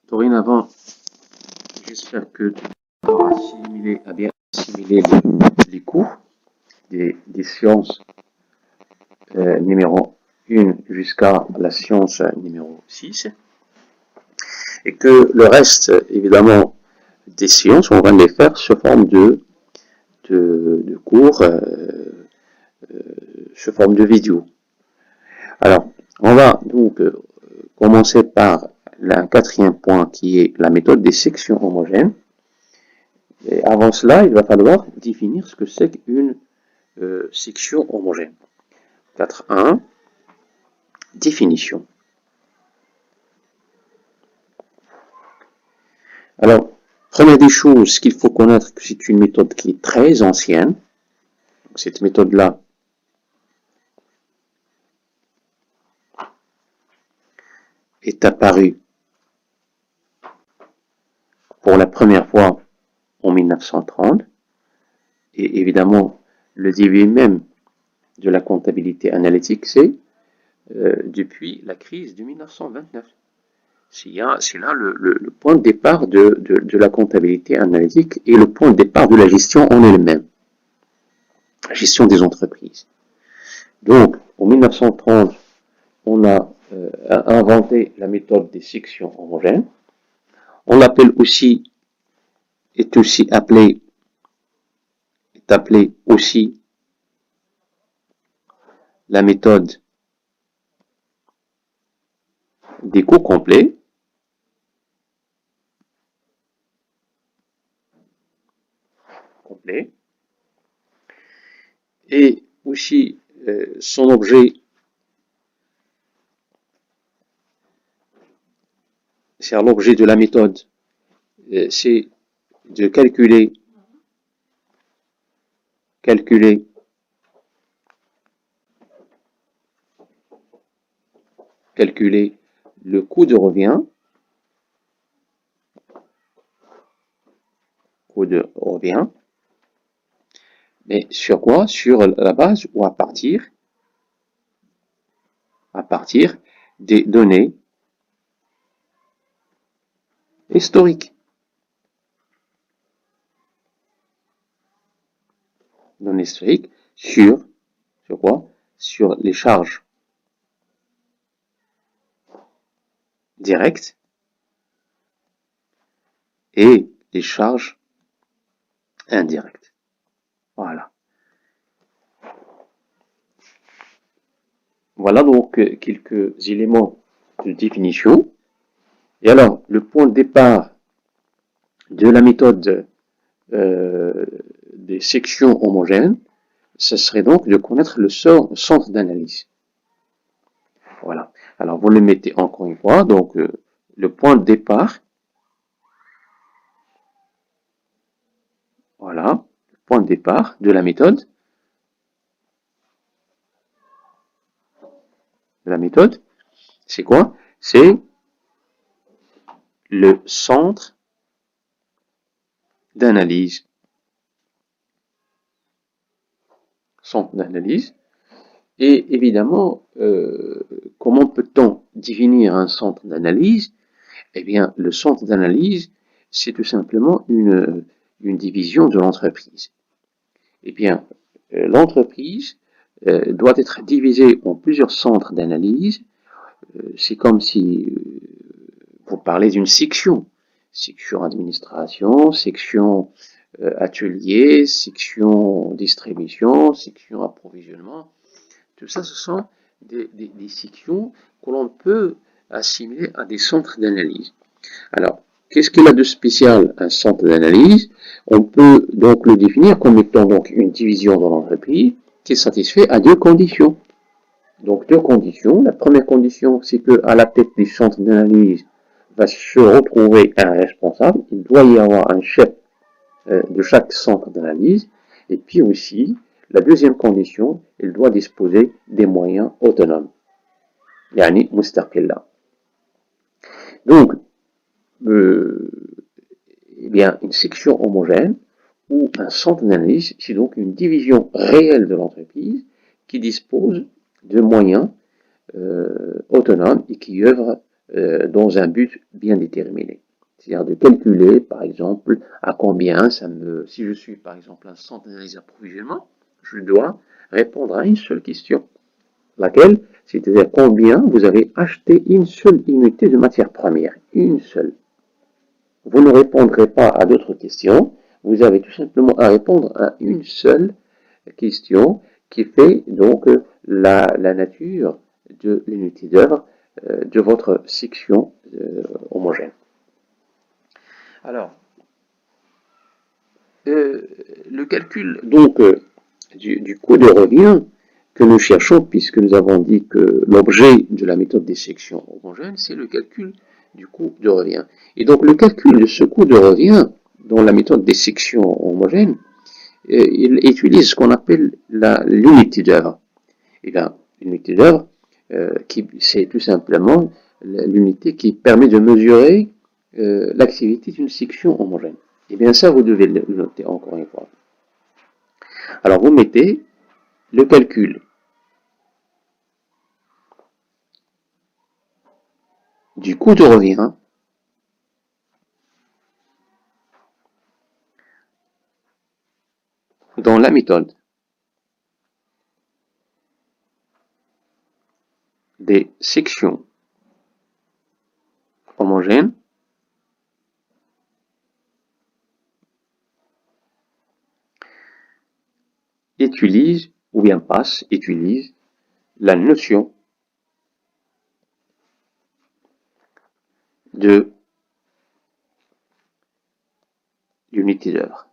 Dorénavant, j'espère que tu as bien assimilé les cours des sciences numéro 1 jusqu'à la science numéro 6 et que le reste, évidemment, des sciences, on va les faire sous forme de cours, sous forme de vidéo. Alors, on va donc commencer par un quatrième point qui est la méthode des sections homogènes. Et avant cela, il va falloir définir ce que c'est qu'une section homogène. 4.1, définition. Alors, première des choses qu'il faut connaître, que c'est une méthode qui est très ancienne. Cette méthode-là est apparue pour la première fois en 1930. Et évidemment, le début même de la comptabilité analytique, c'est depuis la crise de 1929. C'est là le point de départ de la comptabilité analytique et le point de départ de la gestion en elle-même. La gestion des entreprises. Donc, en 1930, on a inventé la méthode des sections homogènes. On l'appelle aussi, est appelé aussi la méthode des coûts complets. Et aussi son objet, c'est l'objet de la méthode, c'est de calculer le coût de revient, mais sur quoi? Sur la base ou à partir des données historiques. Données historiques sur quoi? Sur les charges directes et les charges indirectes. Voilà. Voilà donc quelques éléments de définition. Et alors, le point de départ de la méthode des sections homogènes, ce serait donc de connaître le centre d'analyse. Voilà. Alors, vous le mettez encore une fois. Donc, le point de départ. Voilà. Le point de départ de la méthode. C'est quoi? C'est le centre d'analyse. Et évidemment, comment peut-on définir un centre d'analyse? Eh bien, le centre d'analyse, c'est tout simplement une division de l'entreprise. Eh bien, l'entreprise doit être divisée en plusieurs centres d'analyse. C'est comme si vous parlez d'une section. Section administration, section atelier, section distribution, section approvisionnement. Tout ça, ce sont des sections que l'on peut assimiler à des centres d'analyse. Alors, qu'est-ce qu'il a de spécial un centre d'analyse? On peut donc le définir comme étant donc une division dans l'entreprise qui est satisfaite à deux conditions. Donc, deux conditions. La première condition, c'est qu'à la tête du centre d'analyse va se retrouver un responsable. Il doit y avoir un chef de chaque centre d'analyse. Et puis aussi, la deuxième condition, il doit disposer des moyens autonomes. Yani mustaqilla. Donc, eh bien, une section homogène ou un centre d'analyse, c'est donc une division réelle de l'entreprise qui dispose de moyens autonomes et qui œuvre dans un but bien déterminé. C'est-à-dire de calculer, par exemple, à combien si je suis, par exemple, un centre d'analyse d'approvisionnement, je dois répondre à une seule question. Laquelle? C'est-à-dire combien vous avez acheté une seule unité de matière première. Une seule. Vous ne répondrez pas à d'autres questions. Vous avez tout simplement à répondre à une seule question qui fait donc la nature de l'unité d'œuvre de votre section homogène. Alors, le calcul donc du coût de revient que nous cherchons, puisque nous avons dit que l'objet de la méthode des sections homogènes, c'est le calcul du coût de revient. Et donc le calcul de ce coût de revient dans la méthode des sections homogènes, il utilise ce qu'on appelle l'unité d'œuvre. Et bien, l'unité d'œuvre, c'est tout simplement l'unité qui permet de mesurer l'activité d'une section homogène. Et bien ça, vous devez le noter encore une fois. Alors vous mettez le calcul du coût de revient dans la méthode des sections homogènes utilise la notion de l'unité d'œuvre.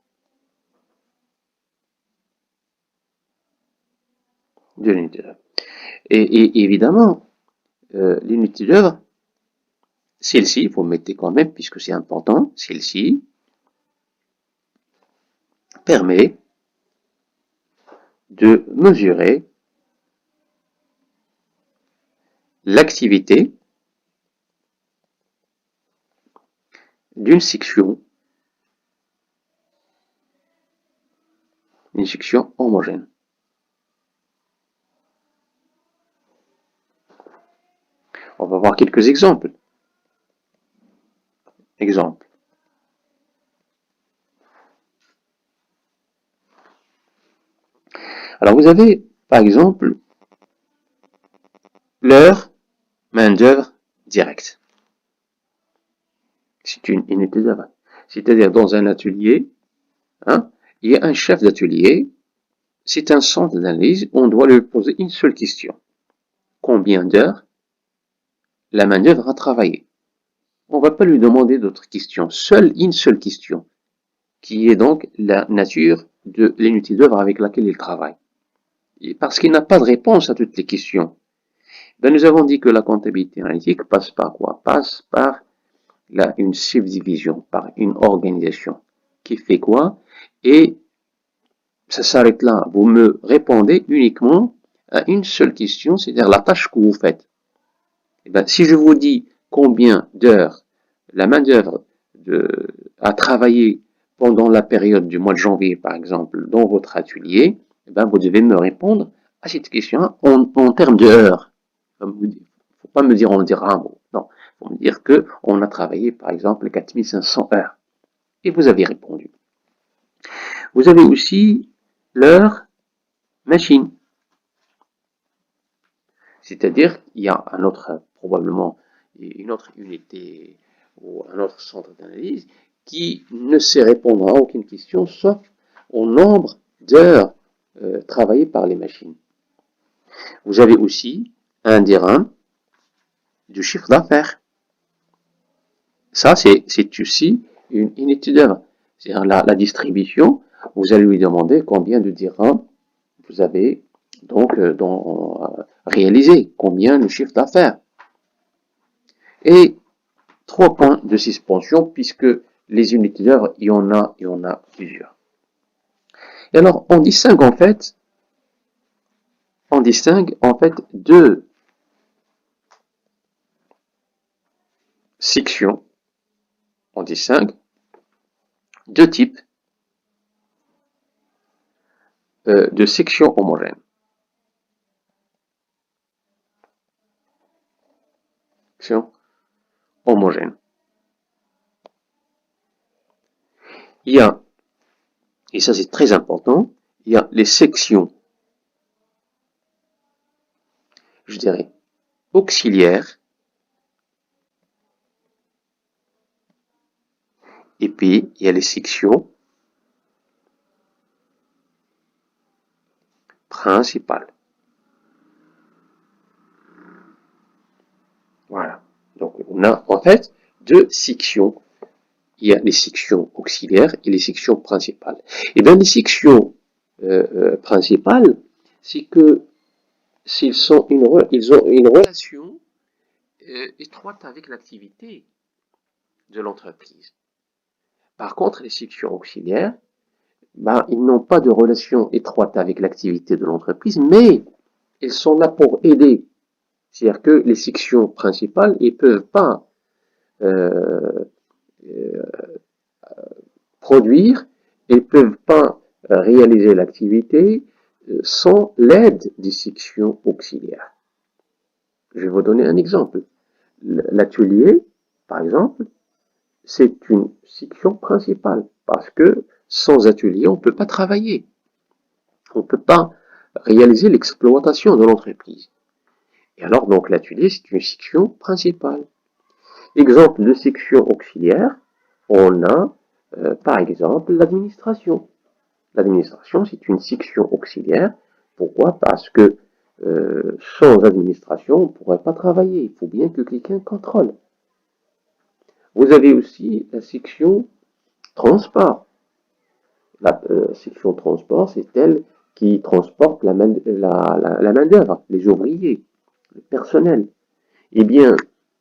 Et évidemment, l'unité d'œuvre, celle-ci, vous mettez quand même, puisque c'est important, celle-ci permet de mesurer l'activité d'une section homogène. On va voir quelques exemples. Alors vous avez, par exemple, l'heure main-d'œuvre directe. C'est une unité d'œuvre. C'est-à-dire dans un atelier, il y a un chef d'atelier, c'est un centre d'analyse, on doit lui poser une seule question. Combien d'heures la main-d'œuvre a travaillé? On ne va pas lui demander d'autres questions, une seule question, qui est donc la nature de l'unité d'œuvre avec laquelle il travaille. Et parce qu'il n'a pas de réponse à toutes les questions. Ben, nous avons dit que la comptabilité analytique passe par quoi? Passe par une subdivision, par une organisation qui fait quoi? Et ça s'arrête là. Vous me répondez uniquement à une seule question, c'est-à-dire la tâche que vous faites. Et ben, si je vous dis combien d'heures la main-d'œuvre a travaillé pendant la période du mois de janvier, par exemple, dans votre atelier, eh ben, vous devez me répondre à cette question en termes d'heures. Il ne faut pas me dire on dira un mot. Non, il faut me dire qu'on a travaillé, par exemple, 4500 heures. Et vous avez répondu. Vous avez aussi l'heure machine. C'est-à-dire qu'il y a probablement une autre unité ou un autre centre d'analyse qui ne sait répondre à aucune question sauf au nombre d'heures travaillées par les machines. Vous avez aussi un dirham du chiffre d'affaires. Ça, c'est aussi une unité d'œuvre. C'est-à-dire la distribution, vous allez lui demander combien de dirhams vous avez donc réalisé, combien le chiffre d'affaires. Et 3 points de suspension puisque les unités d'œuvre, il y en a plusieurs. Et alors, on distingue en fait deux sections, on distingue deux types de sections homogènes. homogène. Il y a, et ça c'est très important, il y a les sections, je dirais, auxiliaires, et puis il y a les sections principales. Voilà. Donc on a en fait deux sections. Il y a les sections auxiliaires et les sections principales. Et bien les sections principales, c'est que ils ont une relation étroite avec l'activité de l'entreprise. Par contre, les sections auxiliaires, ben, ils n'ont pas de relation étroite avec l'activité de l'entreprise, mais ils sont là pour aider. C'est-à-dire que les sections principales, ils ne peuvent pas euh, euh, produire, ils ne peuvent pas réaliser l'activité sans l'aide des sections auxiliaires. Je vais vous donner un exemple. L'atelier, par exemple, c'est une section principale parce que sans atelier, on ne peut pas travailler. On ne peut pas réaliser l'exploitation de l'entreprise. Et alors, donc, l'atelier, c'est une section principale. Exemple de section auxiliaire, on a, par exemple, l'administration. L'administration, c'est une section auxiliaire. Pourquoi? Parce que sans administration, on ne pourrait pas travailler. Il faut bien que quelqu'un contrôle. Vous avez aussi la section transport. La section transport, c'est elle qui transporte la main-d'œuvre, les ouvriers, le personnel. Eh bien,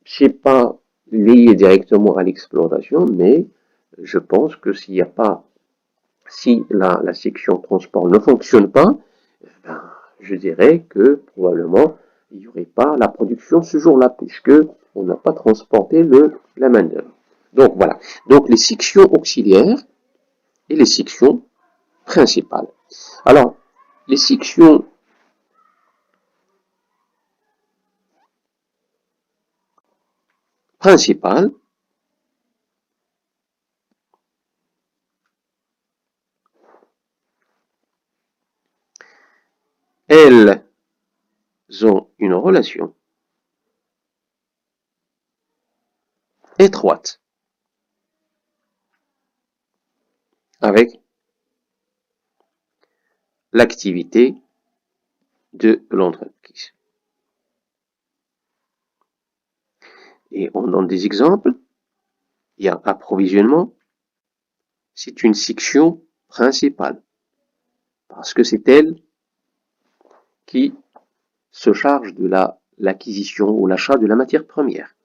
c'est pas lié directement à l'exploitation, mais je pense que s'il n'y a pas, si la section transport ne fonctionne pas, ben, je dirais que probablement il n'y aurait pas la production ce jour-là, puisque on n'a pas transporté la main-d'œuvre. Donc voilà. Donc les sections auxiliaires et les sections principales. Alors, les sections principales, elles ont une relation étroite avec l'activité de l'entreprise. Et on donne des exemples. Il y a approvisionnement, c'est une section principale, parce que c'est elle qui se charge de l'acquisition ou l'achat de la matière première.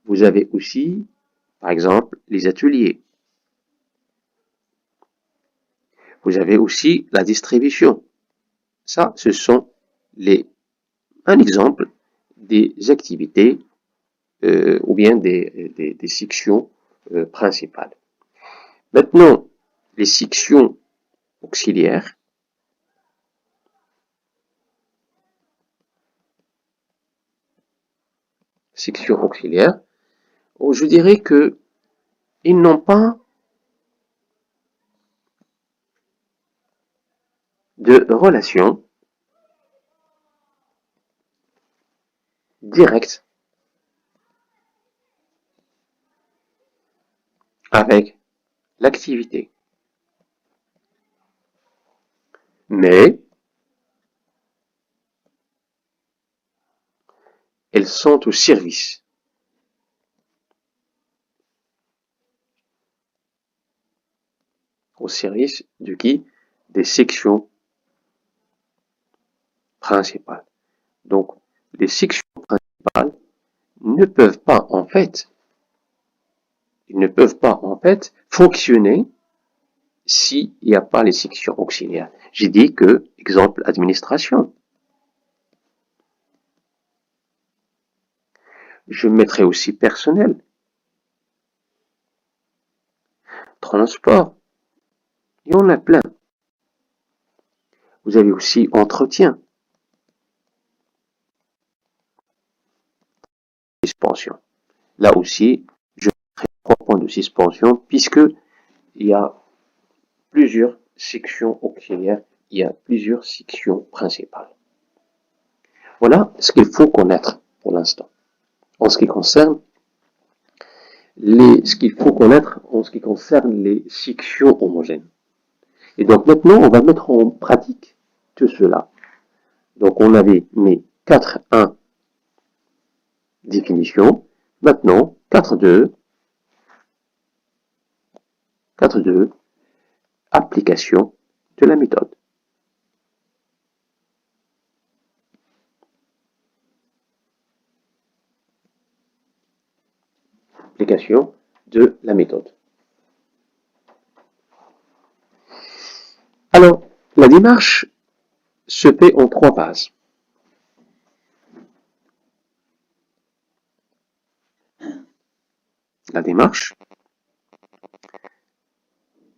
Vous avez aussi, par exemple, les ateliers. Vous avez aussi la distribution. Ça, ce sont un exemple des activités ou bien des sections principales. Maintenant, les sections auxiliaires. Sections auxiliaires, je dirais que ils n'ont pas de relation directe avec l'activité. Mais elles sont au service. Au service de qui? Des sections principales. Donc, les sections principales ne peuvent pas en fait, ils ne peuvent pas en fait fonctionner s'il n'y a pas les sections auxiliaires. J'ai dit que, exemple, administration. Je mettrai aussi personnel, transport, il y en a plein. Vous avez aussi entretien, suspension. là aussi, je mettrai 3 points de suspension puisque il y a plusieurs sections auxiliaires, il y a plusieurs sections principales. Voilà ce qu'il faut connaître pour l'instant. En ce qui concerne ce qu'il faut connaître en ce qui concerne les sections homogènes. Et donc maintenant, on va mettre en pratique tout cela. Donc on avait mis 4.1 définition. Maintenant, 4.2 application de la méthode. Application de la méthode. Alors, la démarche se fait en 3 phases. La démarche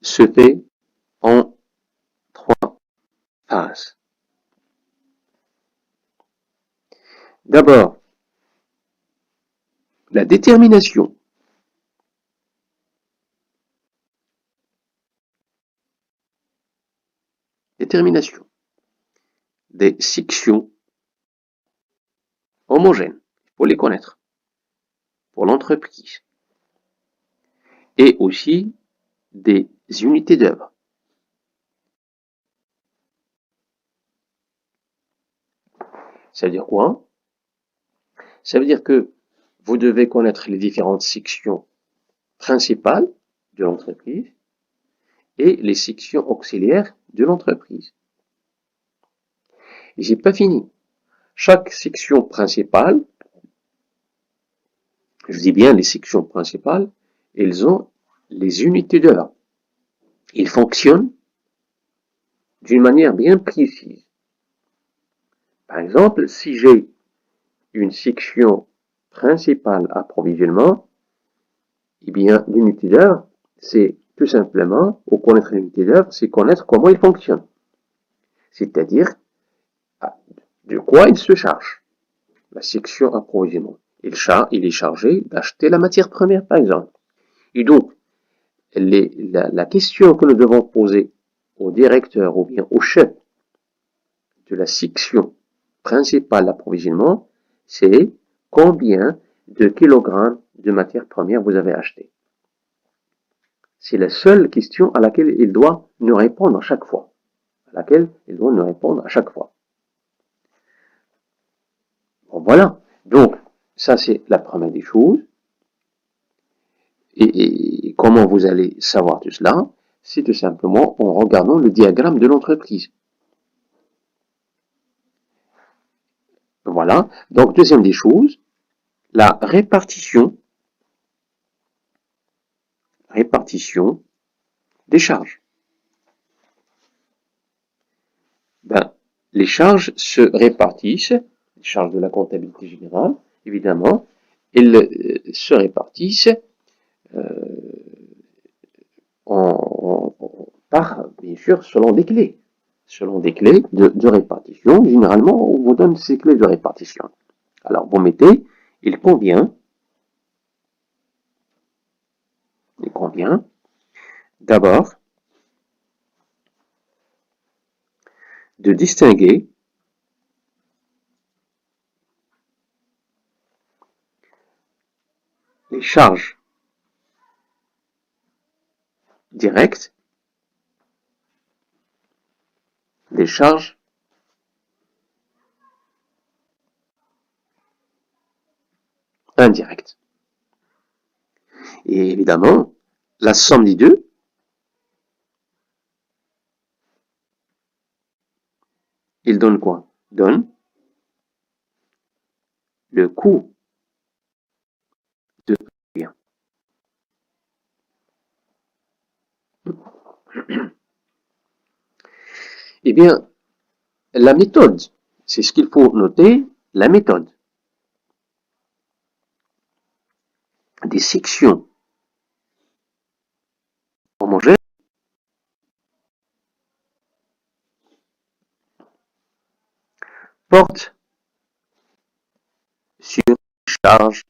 se fait en 3 phases. D'abord, la détermination. Détermination des sections homogènes. Il faut les connaître pour l'entreprise. Et aussi des unités d'œuvre. Ça veut dire quoi? Ça veut dire que vous devez connaître les différentes sections principales de l'entreprise et les sections auxiliaires de l'entreprise. Et j'ai pas fini. Chaque section principale, je dis bien les sections principales, elles ont les unités d'œuvre. Ils fonctionnent d'une manière bien précise. Par exemple, si j'ai une section principale approvisionnement, eh bien, l'unité d'œuvre, c'est tout simplement, ou connaître l'unité d'œuvre, c'est connaître comment il fonctionne. C'est-à-dire, de quoi il se charge. La section approvisionnement. Il est chargé d'acheter la matière première, par exemple. Et donc, la question que nous devons poser au directeur ou bien au chef de la section principale d'approvisionnement, c'est combien de kilogrammes de matière première vous avez acheté. C'est la seule question à laquelle il doit nous répondre à chaque fois. Bon, voilà. Donc, ça c'est la première des choses. Et comment vous allez savoir tout cela? C'est tout simplement en regardant le diagramme de l'entreprise. Voilà. Donc, deuxième des choses, la répartition des charges. Ben, les charges se répartissent, les charges de la comptabilité générale, évidemment, elles se répartissent par, bien sûr, selon des clés. Selon des clés de répartition. Généralement, on vous donne ces clés de répartition. Alors, vous mettez, il convient d'abord de distinguer les charges directes des charges indirectes. Et évidemment, la somme des deux il donne quoi? Donne le coût de bien. Eh bien, la méthode, c'est ce qu'il faut noter, la méthode des sections homogènes porte sur les charges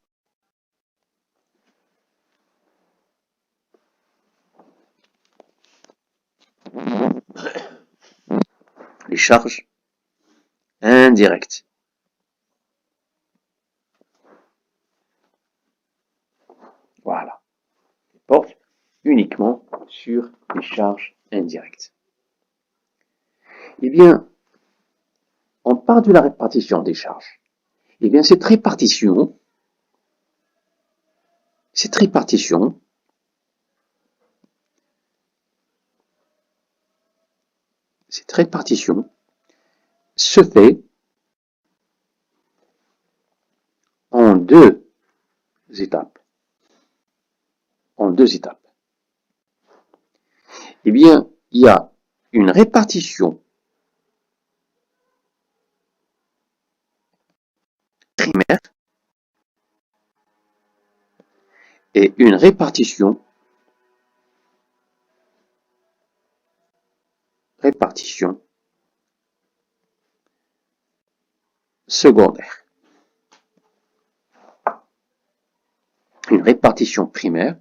les charges indirectes. Voilà. Il porte uniquement sur les charges indirectes. Eh bien, on part de la répartition des charges. Eh bien, cette répartition se fait en deux étapes. Eh bien, il y a une répartition primaire et une répartition secondaire. Une répartition primaire,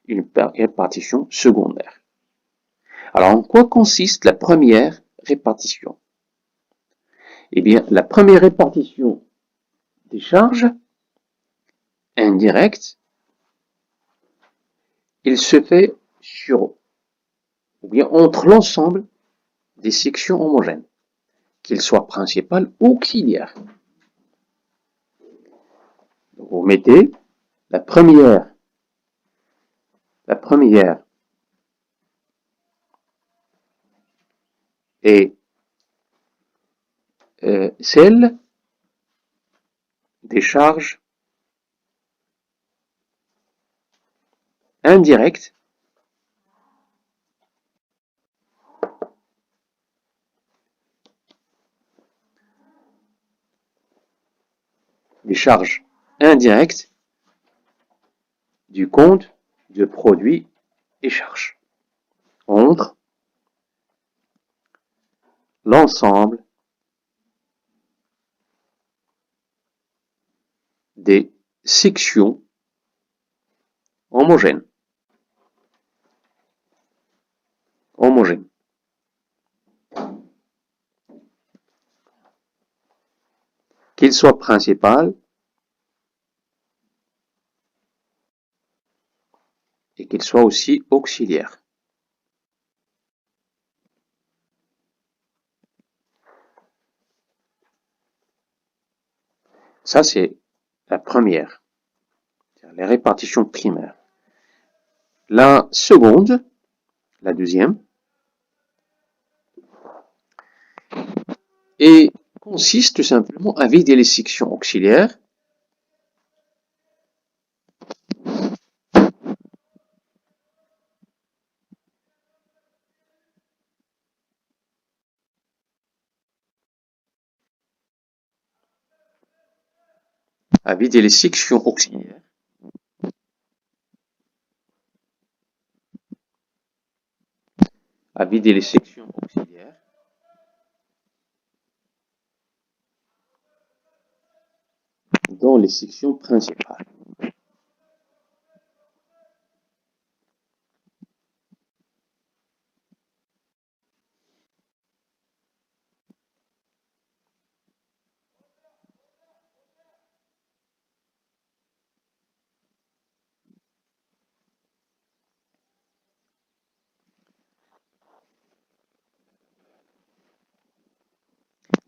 une répartition secondaire. Alors, en quoi consiste la première répartition? Eh bien, la première répartition des charges indirectes, il se fait entre l'ensemble des sections homogènes, qu'ils soient principales ou auxiliaires. Donc, vous mettez la première est celle des charges indirectes du compte de produits et charges entre l'ensemble des sections homogènes. Qu'ils soient principales et qu'ils soient aussi auxiliaires. Ça, c'est la première, les répartitions primaires. La seconde, la deuxième, et consiste tout simplement à vider les sections auxiliaires dans les sections principales.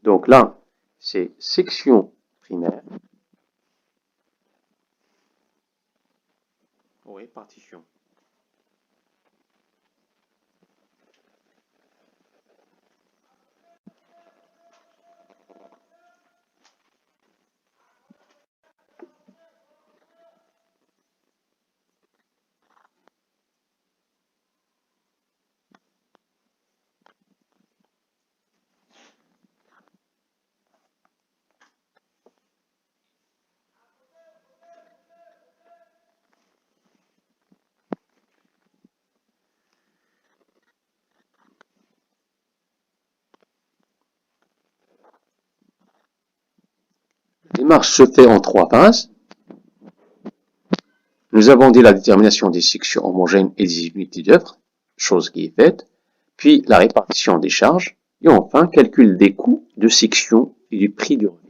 Donc là, c'est section primaire aux répartitions. La démarche se fait en trois phases. Nous avons dit la détermination des sections homogènes et des unités d'œuvre, chose qui est faite. puis la répartition des charges, et enfin calcul des coûts de section et du prix du revient.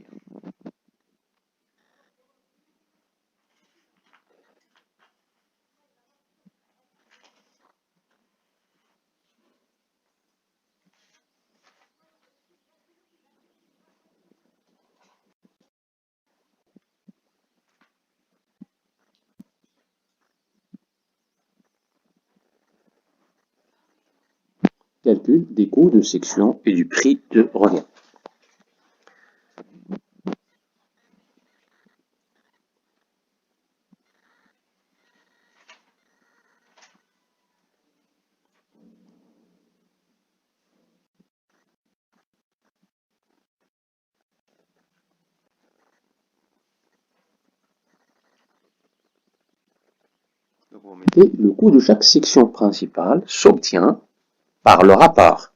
Calcul des coûts de section et du prix de revient. Donc vous mettez le coût de chaque section principale s'obtient par le rapport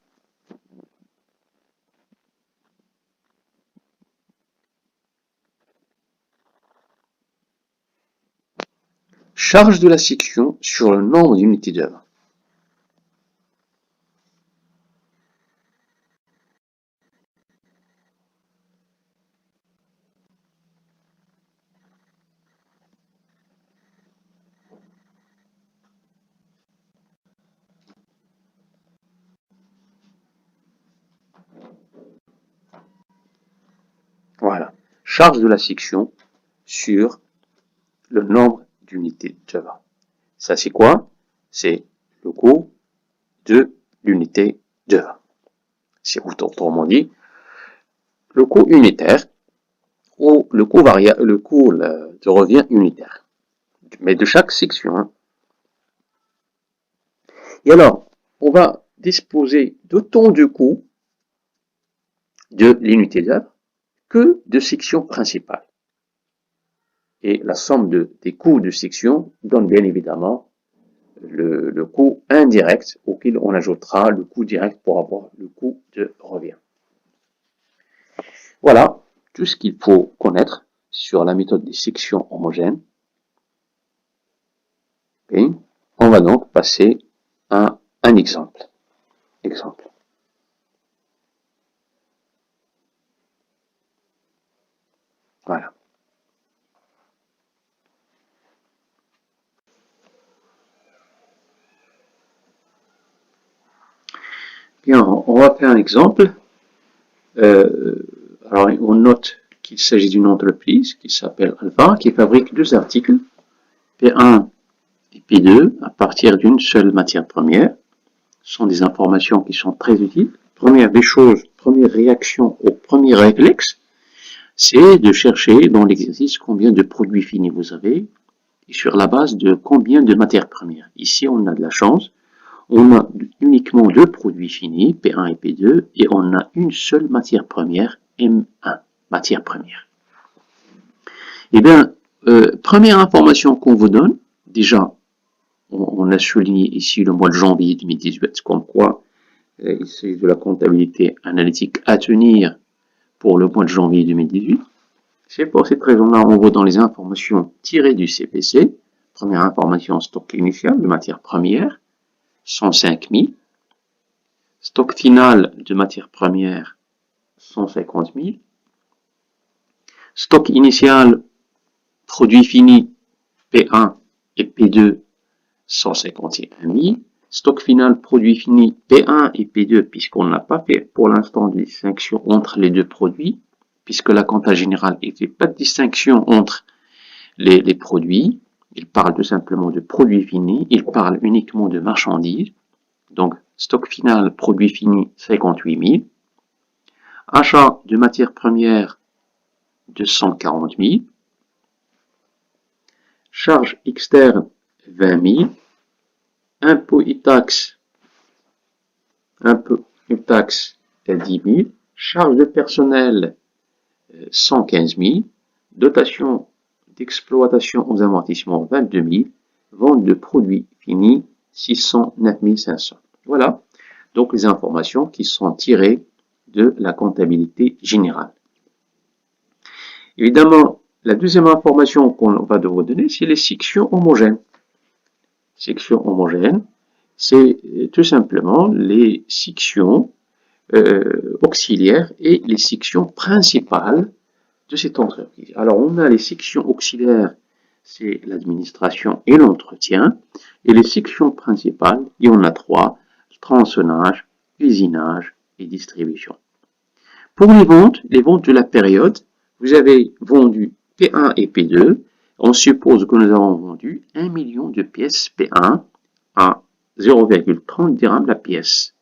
charge de la section sur le nombre d'unités d'œuvre. Voilà. Charge de la section sur le nombre d'unités d'œuvre. Ça, c'est quoi? C'est le coût de l'unité d'œuvre. C'est autrement dit, le coût unitaire ou le coût de revient unitaire. Mais de chaque section. Hein. Et alors, on va disposer d'autant de coûts de l'unité d'œuvre que de section principale. Et la somme des coûts de section donne bien évidemment le coût indirect auquel on ajoutera le coût direct pour avoir le coût de revient. Voilà tout ce qu'il faut connaître sur la méthode des sections homogènes. Okay. On va donc passer à un exemple. Voilà. Bien, on va faire un exemple. Alors, on note qu'il s'agit d'une entreprise qui s'appelle Alpha, qui fabrique deux articles, P1 et P2, à partir d'une seule matière première. Ce sont des informations qui sont très utiles. Première des choses, première réaction au premier réflexe, c'est de chercher dans l'exercice combien de produits finis vous avez et sur la base de combien de matières premières. Ici, on a de la chance. On a uniquement deux produits finis, P1 et P2, et on a une seule matière première, M1, matière première. Eh bien, première information qu'on vous donne, déjà, on a souligné ici le mois de janvier 2018, comme quoi il s'agit de la comptabilité analytique à tenir pour le mois de janvier 2018. C'est pour cette raison-là, on voit dans les informations tirées du CPC, première information, stock initial de matière première, 105 000. Stock final de matière première, 150 000. Stock initial, produit fini, P1 et P2, 151 000. Stock final, produit fini, P1 et P2, puisqu'on n'a pas fait pour l'instant de distinction entre les deux produits, puisque la compta générale ne fait pas de distinction entre les produits. Il parle tout simplement de produits finis, il parle uniquement de marchandises. Donc, stock final, produit fini, 58 000. Achat de matières premières, 240 000. Charges externes, 20 000. Impôts et taxes, 10 000. Charges de personnel, 115 000. Dotation d'exploitation aux amortissements, 22 000. Vente de produits finis, 609 500. Voilà donc les informations qui sont tirées de la comptabilité générale. Évidemment, la deuxième information qu'on va devoir donner, c'est les sections homogènes. Sections homogènes. c'est tout simplement les sections auxiliaires et les sections principales de cette entreprise. Alors, on a les sections auxiliaires, c'est l'administration et l'entretien, et les sections principales, il y en a trois, tronçonnage, usinage et distribution. Pour les ventes de la période, vous avez vendu P1 et P2. On suppose que nous avons vendu 1 million de pièces P1 à 0,30 dirhams la pièce.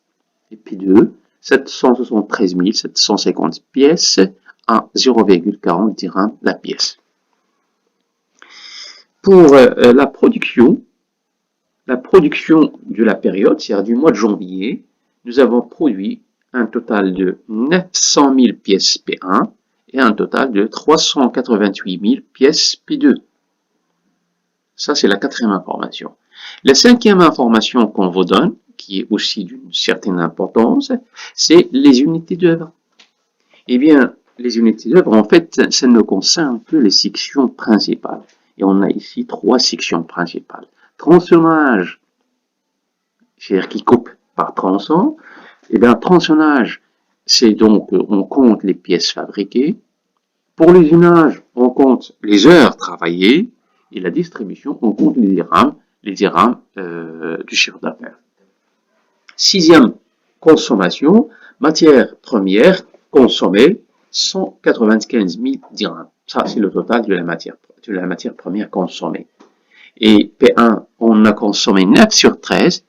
Et P2, 773 750 pièces à 0,40 dirhams la pièce. Pour la production de la période, c'est-à-dire du mois de janvier, nous avons produit un total de 900 000 pièces P1 et un total de 388 000 pièces P2. Ça, c'est la quatrième information. La cinquième information qu'on vous donne, qui est aussi d'une certaine importance, c'est les unités d'œuvre. Eh bien, les unités d'œuvre, en fait, ça ne concerne que les sections principales. Et on a ici trois sections principales. Tronçonnage, c'est-à-dire qui coupe par tronçon. Eh bien, tronçonnage, c'est donc, on compte les pièces fabriquées. Pour l'usinage, on compte les heures travaillées. Et la distribution, on compte les dirhams du chiffre d'affaires. Sixième consommation, matière première consommée, 195 000 dirhams. Ça, c'est le total de la matière première consommée. Et P1, on a consommé 9 sur 13,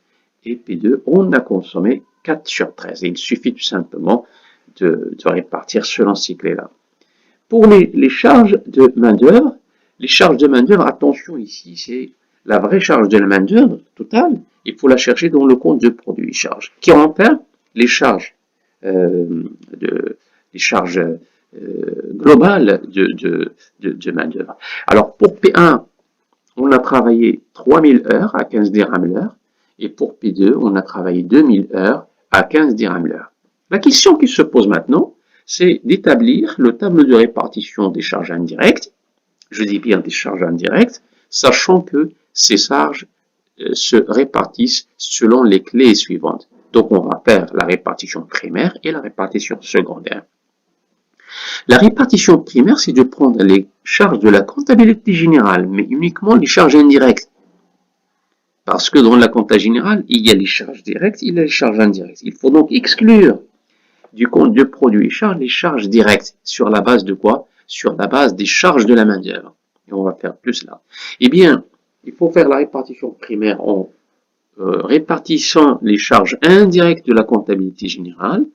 et P2, on a consommé 4 sur 13. Et il suffit tout simplement de répartir selon ces clés-là. Pour les charges de main-d'œuvre, attention ici, c'est la vraie charge de la main-d'œuvre totale, il faut la chercher dans le compte de produit charge, qui renferme les charges, globales de main-d'œuvre. Alors, pour P1, on a travaillé 3000 heures à 15 dirhams l'heure, et pour P2, on a travaillé 2000 heures à 15 dirhams l'heure. La question qui se pose maintenant, c'est d'établir le tableau de répartition des charges indirectes. Je dis bien des charges indirectes, sachant que ces charges se répartissent selon les clés suivantes. Donc, on va faire la répartition primaire et la répartition secondaire. La répartition primaire, c'est de prendre les charges de la comptabilité générale, mais uniquement les charges indirectes. Parce que dans la comptabilité générale, il y a les charges directes, il y a les charges indirectes. Il faut donc exclure du compte de produit et charges les charges directes. Sur la base de quoi? Sur la base des charges de la main-d'œuvre. Et on va faire plus là. Eh bien, il faut faire la répartition primaire en répartissant les charges indirectes de la comptabilité générale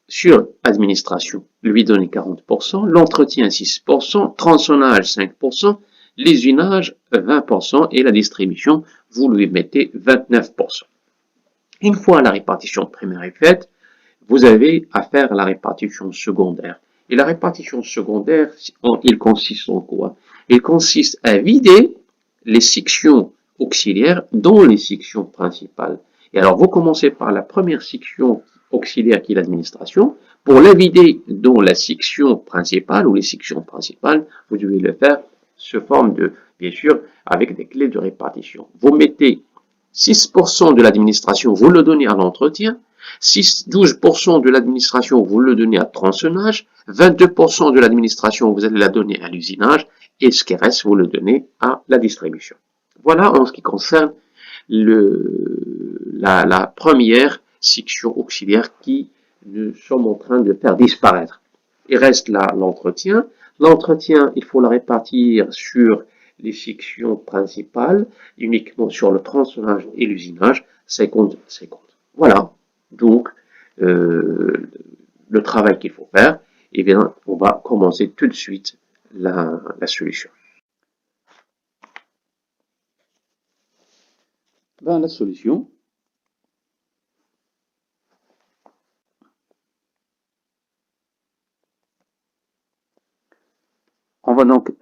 sur administration, lui donner 40%, l'entretien 6%, tronçonnage 5%, l'usinage 20% et la distribution, vous lui mettez 29%. Une fois la répartition primaire est faite, vous avez à faire la répartition secondaire. Et la répartition secondaire, il consiste en quoi? Il consiste à vider les sections auxiliaires dans les sections principales. Et alors, vous commencez par la première section auxiliaire qui est l'administration. Pour la vider dans la section principale ou les sections principales, vous devez le faire sous forme de, bien sûr, avec des clés de répartition. Vous mettez 6% de l'administration, vous le donnez à l'entretien. 12% de l'administration, vous le donnez à tronçonnage, 22% de l'administration, vous allez la donner à l'usinage, et ce qui reste, vous le donnez à la distribution. Voilà en ce qui concerne la première section auxiliaire qui nous sommes en train de faire disparaître. Il reste là l'entretien. L'entretien, il faut la répartir sur les sections principales, uniquement sur le tronçonnage et l'usinage, 50-50. Voilà. Donc, le travail qu'il faut faire, eh bien, on va commencer tout de suite la solution. Ben, la solution, on va donc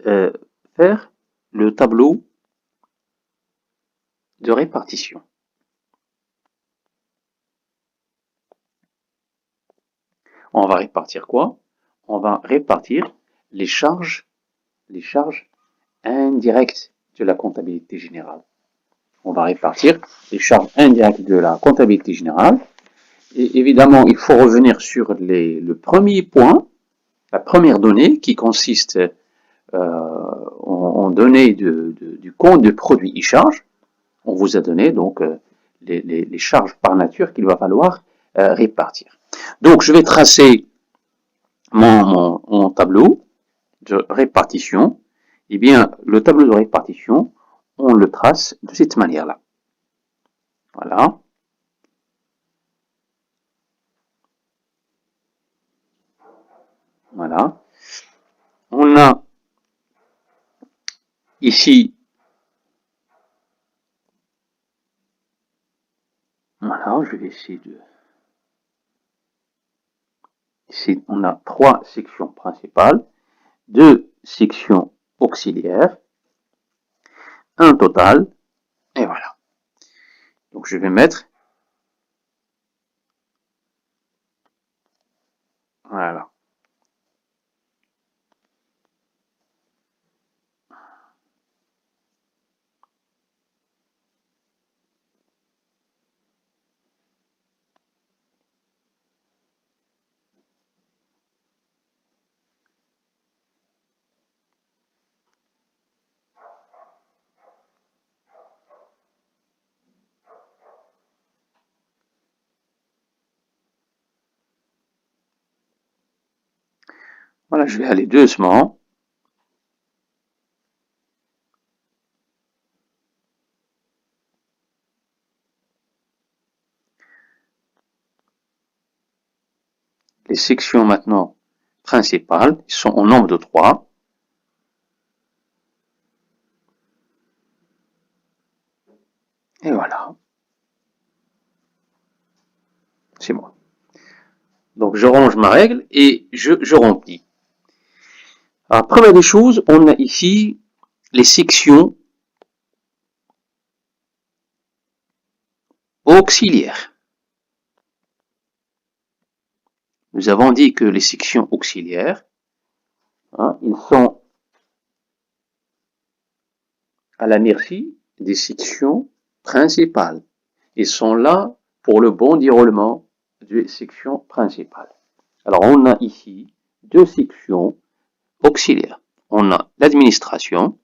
faire le tableau de répartition. On va répartir quoi? On va répartir les charges indirectes de la comptabilité générale. On va répartir les charges indirectes de la comptabilité générale. Et évidemment, il faut revenir sur le premier point, la première donnée qui consiste en données du compte de produit e-charge. On vous a donné donc les charges par nature qu'il va falloir répartir. Donc, je vais tracer mon tableau de répartition. Eh bien, le tableau de répartition, on le trace de cette manière-là. Voilà. Voilà. On a ici, voilà, je vais essayer de... Ici, on a 3 sections principales, 2 sections auxiliaires, un total, et voilà. Donc, je vais mettre, voilà. Voilà, je vais aller doucement. Les sections maintenant principales sont au nombre de 3. Et voilà. C'est bon. Donc, je range ma règle et je remplis. Alors, première des choses, on a ici les sections auxiliaires. Nous avons dit que les sections auxiliaires, ils sont à la merci des sections principales. Ils sont là pour le bon déroulement des sections principales. Alors, on a ici 2 sections auxiliaires. On a l'administration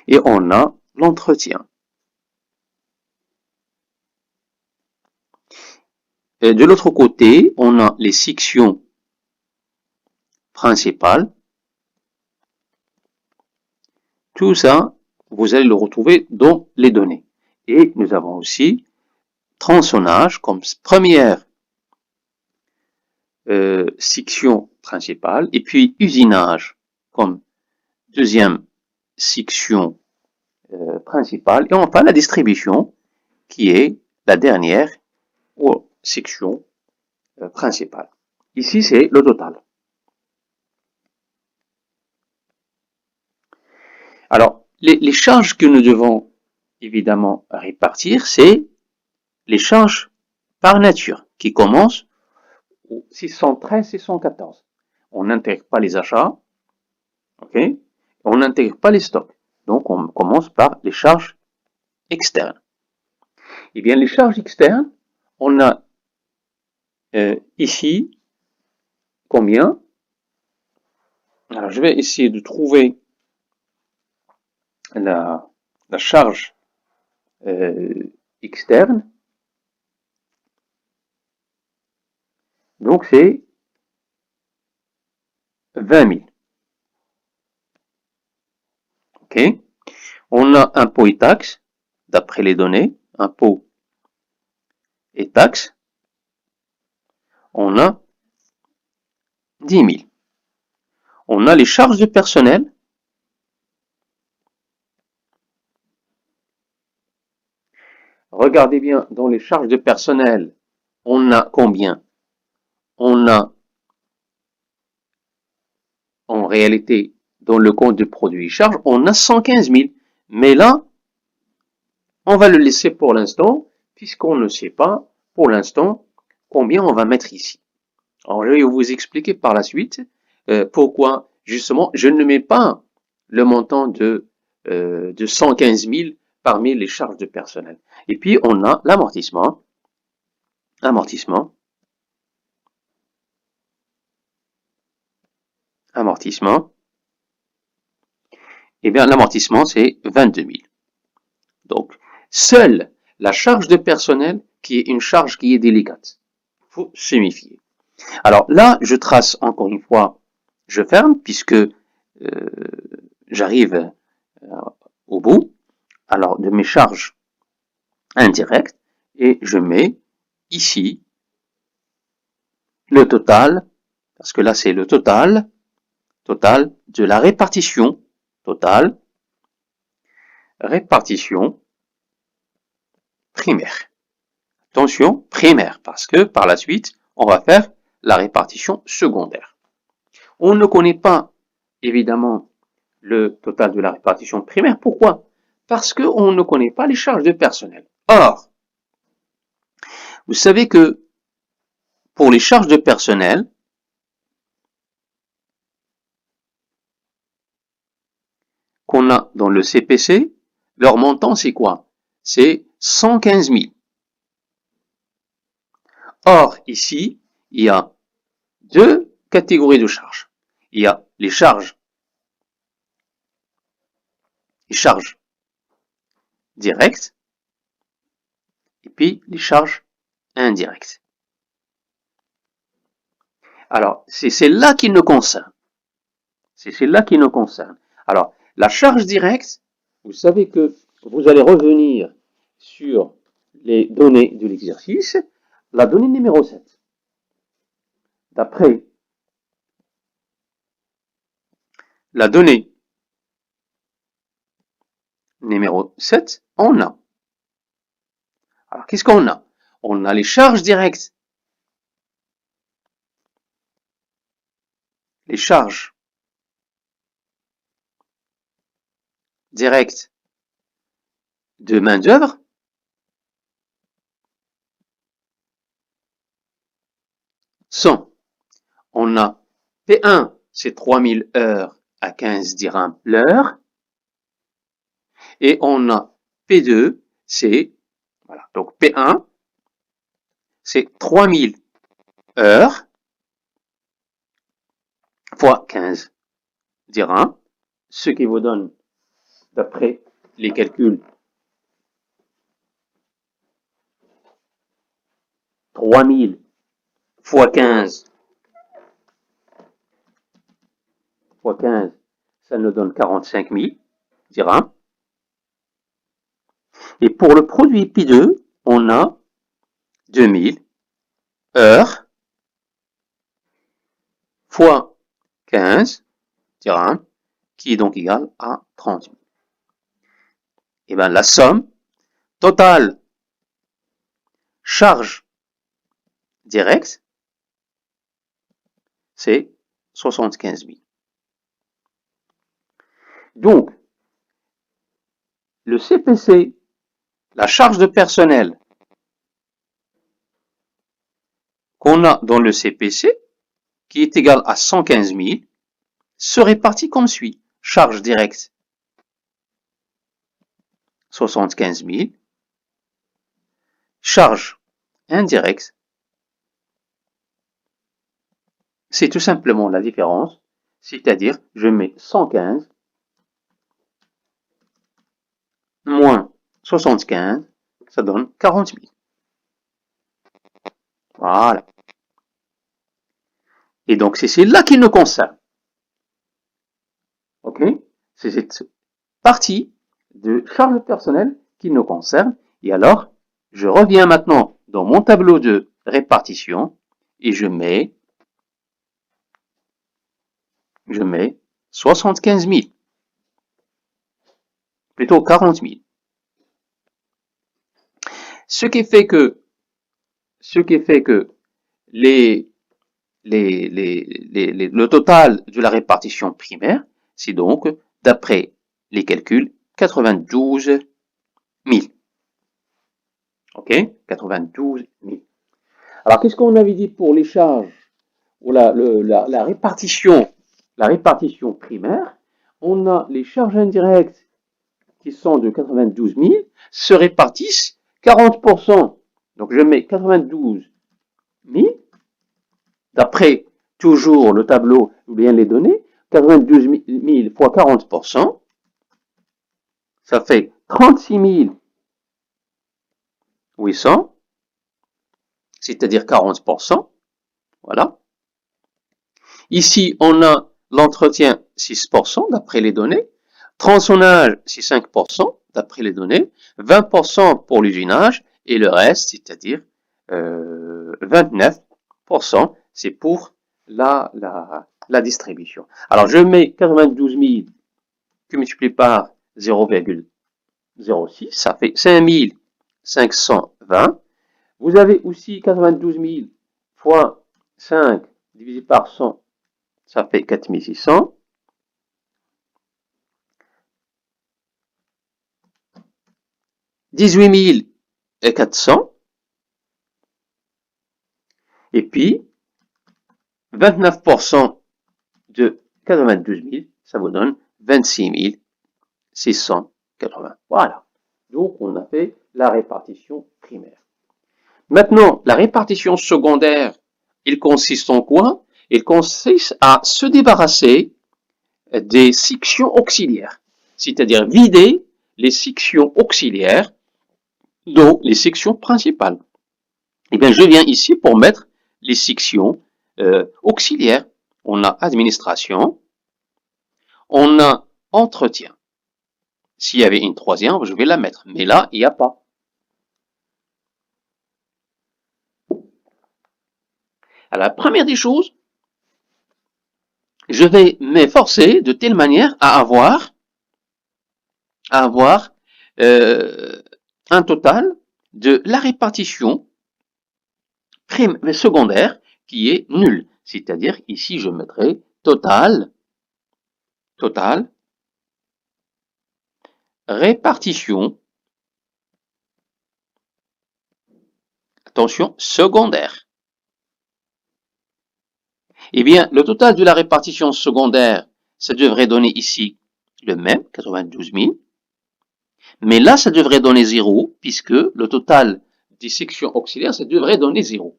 et on a l'entretien. Et de l'autre côté, on a les sections principales. Tout ça, vous allez le retrouver dans les données. Et nous avons aussi tronçonnage comme première section principale et puis usinage comme deuxième section principale et enfin la distribution qui est la dernière section principale. Ici, c'est le total. Alors, les charges que nous devons évidemment répartir, c'est les charges par nature qui commencent au 613-614. On n'intègre pas les achats, ok? On n'intègre pas les stocks. Donc, on commence par les charges externes. Eh bien, les charges externes, on a ici combien? Alors, je vais essayer de trouver la charge externe. Donc, c'est 20 000. OK? On a impôts et taxes, d'après les données, impôts et taxes. On a 10 000. On a les charges de personnel. Regardez bien, dans les charges de personnel, on a combien? On a, en réalité, dans le compte de produit et charges, on a 115 000. Mais là, on va le laisser pour l'instant, puisqu'on ne sait pas, pour l'instant, combien on va mettre ici. Alors, je vais vous expliquer par la suite pourquoi, justement, je ne mets pas le montant de 115 000 parmi les charges de personnel. Et puis, on a l'amortissement. Amortissement. Eh bien, l'amortissement, c'est 22 000. Donc, seule la charge de personnel qui est une charge qui est délicate. Il faut se méfier. Alors là, je trace encore une fois, je ferme puisque j'arrive au bout alors de mes charges indirectes et je mets ici le total, parce que là c'est le total de la répartition, répartition primaire. Attention, primaire, parce que par la suite, on va faire la répartition secondaire. On ne connaît pas, évidemment, le total de la répartition primaire. Pourquoi? Parce qu'on ne connaît pas les charges de personnel. Or, vous savez que pour les charges de personnel, qu'on a dans le CPC, leur montant c'est quoi? C'est 115 000. Or, ici, il y a deux catégories de charges. Il y a les charges directes et puis les charges indirectes. Alors, c'est celle-là qui nous concerne. C'est celle-là qui nous concerne. Alors, la charge directe, vous savez que vous allez revenir sur les données de l'exercice. La donnée numéro 7. D'après la donnée numéro 7, on a. Alors, qu'est-ce qu'on a? On a les charges directes. Les charges directes de main-d'œuvre sont, on a P1, c'est 3000 heures à 15 dirhams l'heure, et on a P2, c'est, voilà, donc P1, c'est 3000 heures fois 15 dirhams, ce qui vous donne, d'après les calculs, 3000 fois 15, ça nous donne 45 000 dirhams. Et pour le produit P2, on a 2000 heures fois 15 dirhams, qui est donc égal à 30 000. Et bien la somme totale charge directe, c'est 75 000. Donc, le CPC, la charge de personnel qu'on a dans le CPC, qui est égale à 115 000, se répartit comme suit. Charge directe, 75 000. Charge indirecte, c'est tout simplement la différence, c'est-à-dire je mets 115 moins 75, ça donne 40 000. Voilà. Et donc c'est celle-là qui nous concerne. Ok? C'est cette partie de charge personnelle qui nous concerne. Et alors, je reviens maintenant dans mon tableau de répartition et je mets 75 000. Plutôt 40 000. Ce qui fait que le total de la répartition primaire, c'est donc, d'après les calculs, 92 000. Ok? 92 000. Alors, qu'est-ce qu'on avait dit pour les charges ou la répartition primaire? On a les charges indirectes qui sont de 92 000 se répartissent 40%. Donc je mets 92 000, d'après toujours le tableau ou bien les données, 92 000 fois 40%, ça fait 36 800, c'est-à-dire 40%. Voilà. Ici, on a l'entretien 6% d'après les données, tronçonnage c'est 5% d'après les données, 20% pour l'usinage et le reste, c'est-à-dire 29%, c'est pour la distribution. Alors je mets 92 000 que multiplié par 0,06, ça fait 5 520. Vous avez aussi 92 000 fois 5 divisé par 100, ça fait 4 600. 18 400. Et puis, 29% de 92 000, ça vous donne 26 680. Voilà. Donc, on a fait la répartition primaire. Maintenant, la répartition secondaire, il consiste en quoi? Il consiste à se débarrasser des sections auxiliaires, c'est-à-dire vider les sections auxiliaires dans les sections principales. Eh bien, je viens ici pour mettre les sections auxiliaires. On a administration, on a entretien. S'il y avait une troisième, je vais la mettre, mais là, il n'y a pas. Alors, la première des choses, je vais m'efforcer de telle manière à avoir un total de la répartition secondaire qui est nul. C'est-à-dire, ici, je mettrai total, répartition, attention, secondaire. Eh bien, le total de la répartition secondaire, ça devrait donner ici le même, 92 000. Mais là, ça devrait donner 0, puisque le total des sections auxiliaires, ça devrait donner 0.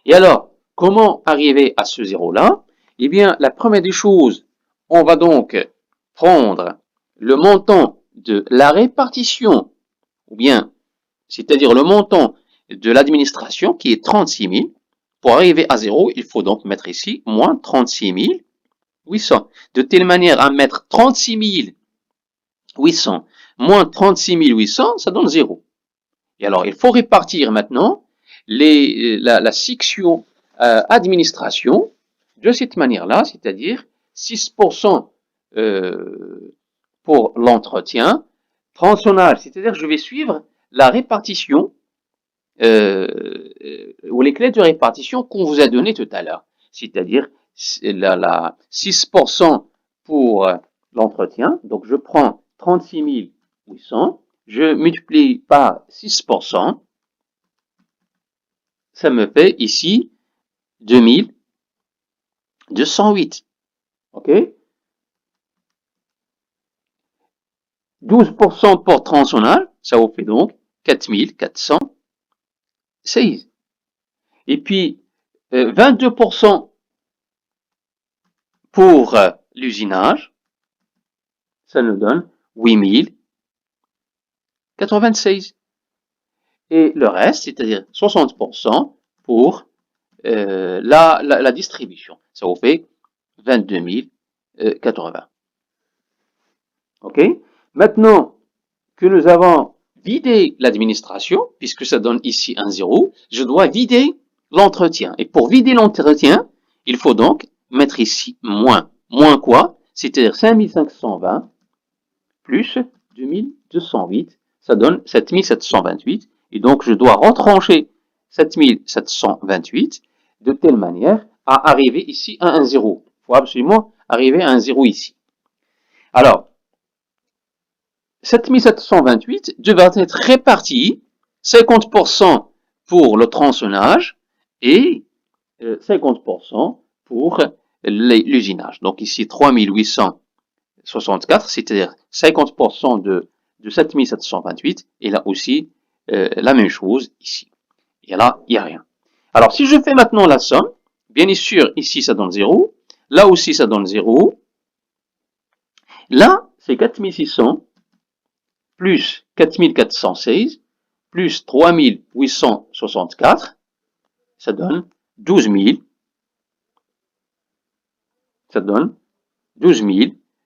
Et alors, comment arriver à ce 0-là? Eh bien, la première des choses, on va donc prendre le montant de la répartition, ou bien, c'est-à-dire le montant de l'administration, qui est 36 000. Pour arriver à 0, il faut donc mettre ici moins 36 800. De telle manière à mettre 36 800 moins 36 800, ça donne 0. Et alors, il faut répartir maintenant la section administration de cette manière-là, c'est-à-dire 6% pour l'entretien, tronçonnage, c'est-à-dire je vais suivre la répartition ou les clés de répartition qu'on vous a donné tout à l'heure, c'est-à-dire 6% pour l'entretien, donc je prends 36 800, je multiplie par 6%, ça me fait ici 2208. OK? 12% pour tronçonnage, ça vous fait donc 4416. Et puis 22% pour l'usinage, ça nous donne 8096. Et le reste, c'est-à-dire 60% pour la distribution. Ça vous fait 22 080. OK? Maintenant que nous avons vidé l'administration, puisque ça donne ici un 0, je dois vider l'entretien. Et pour vider l'entretien, il faut donc mettre ici moins. Moins quoi? C'est-à-dire 5520 plus 2208, ça donne 7728. Et donc, je dois retrancher 7728 de telle manière à arriver ici à un 0. Il faut absolument arriver à un 0 ici. Alors, 7728 devra être réparti 50% pour le tronçonnage et 50% pour l'usinage. Donc ici, 3800, 64, c'est-à-dire 50% de 7728, et là aussi, la même chose ici. Et là, il n'y a rien. Alors, si je fais maintenant la somme, bien sûr, ici, ça donne 0. Là aussi, ça donne 0. Là, c'est 4600 plus 4416 plus 3864. Ça donne 12 000. Ça donne 12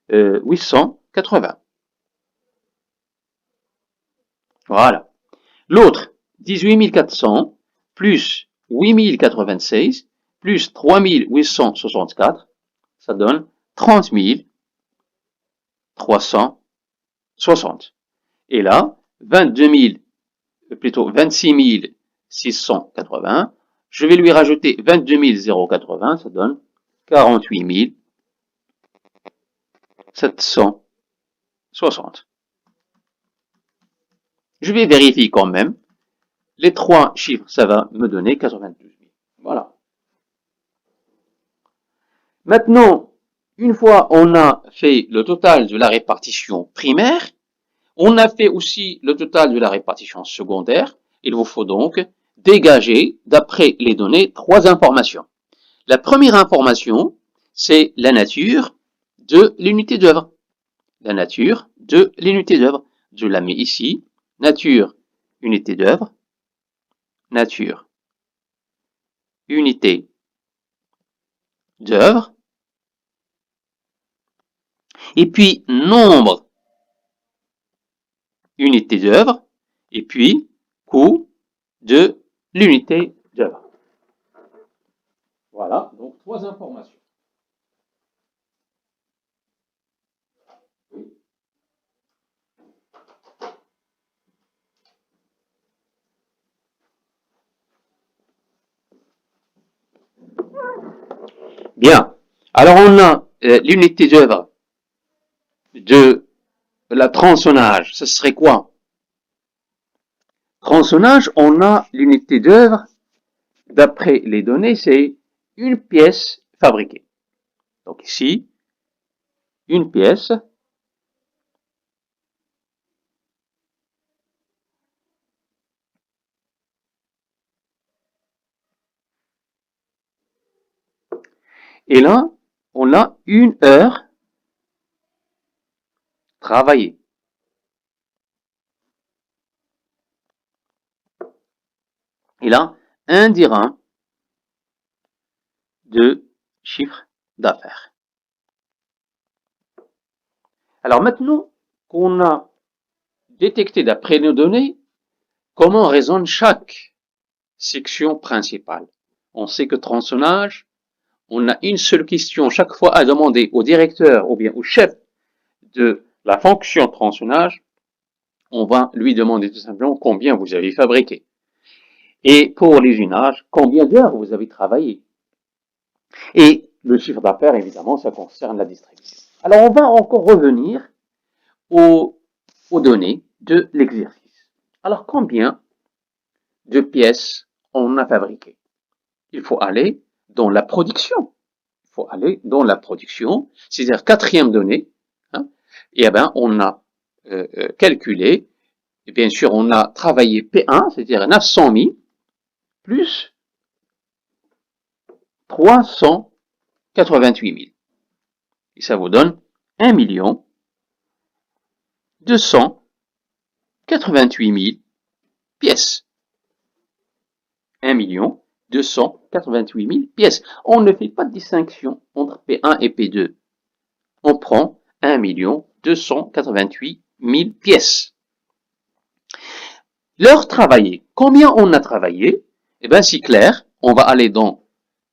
880. Voilà. L'autre, 18 400 plus 8 096 plus 3 864, ça donne 30 360. Et là, 26 680, je vais lui rajouter 22 080, ça donne 48 760. Je vais vérifier quand même. Les trois chiffres, ça va me donner 92 000. Voilà. Maintenant, une fois on a fait le total de la répartition primaire, on a fait aussi le total de la répartition secondaire. Il vous faut donc dégager, d'après les données, trois informations. La première information, c'est la nature de l'unité d'œuvre. La nature de l'unité d'œuvre. Je la mets ici. Nature, unité d'œuvre. Nature, unité d'œuvre. Et puis, nombre, unité d'œuvre. Et puis, coût de l'unité d'œuvre. Voilà, donc trois informations. Bien. Alors, on a l'unité d'œuvre de la tronçonnage. Ce serait quoi? Tronçonnage, on a l'unité d'œuvre, d'après les données, c'est une pièce fabriquée. Donc ici, une pièce et là, on a une heure travaillée. Et là, un dirham de chiffre d'affaires. Alors maintenant qu'on a détecté d'après nos données comment résonne chaque section principale, on sait que tronçonnage, on a une seule question chaque fois à demander au directeur ou bien au chef de la fonction tronçonnage. On va lui demander tout simplement combien vous avez fabriqué. Et pour l'usinage, combien d'heures vous avez travaillé. Et le chiffre d'affaires, évidemment, ça concerne la distribution. Alors, on va encore revenir aux données de l'exercice. Alors, combien de pièces on a fabriqué? Il faut aller dans la production. Il faut aller dans la production, c'est-à-dire quatrième donnée. Hein, et bien, on a calculé, et bien sûr, on a travaillé P1, c'est-à-dire 900 000, plus 388 000. Et ça vous donne 1 288 000 pièces. 1 288 000 pièces. On ne fait pas de distinction entre P1 et P2. On prend 1 288 000 pièces. L'heure travaillée. Combien on a travaillé? Eh bien, c'est clair. On va aller dans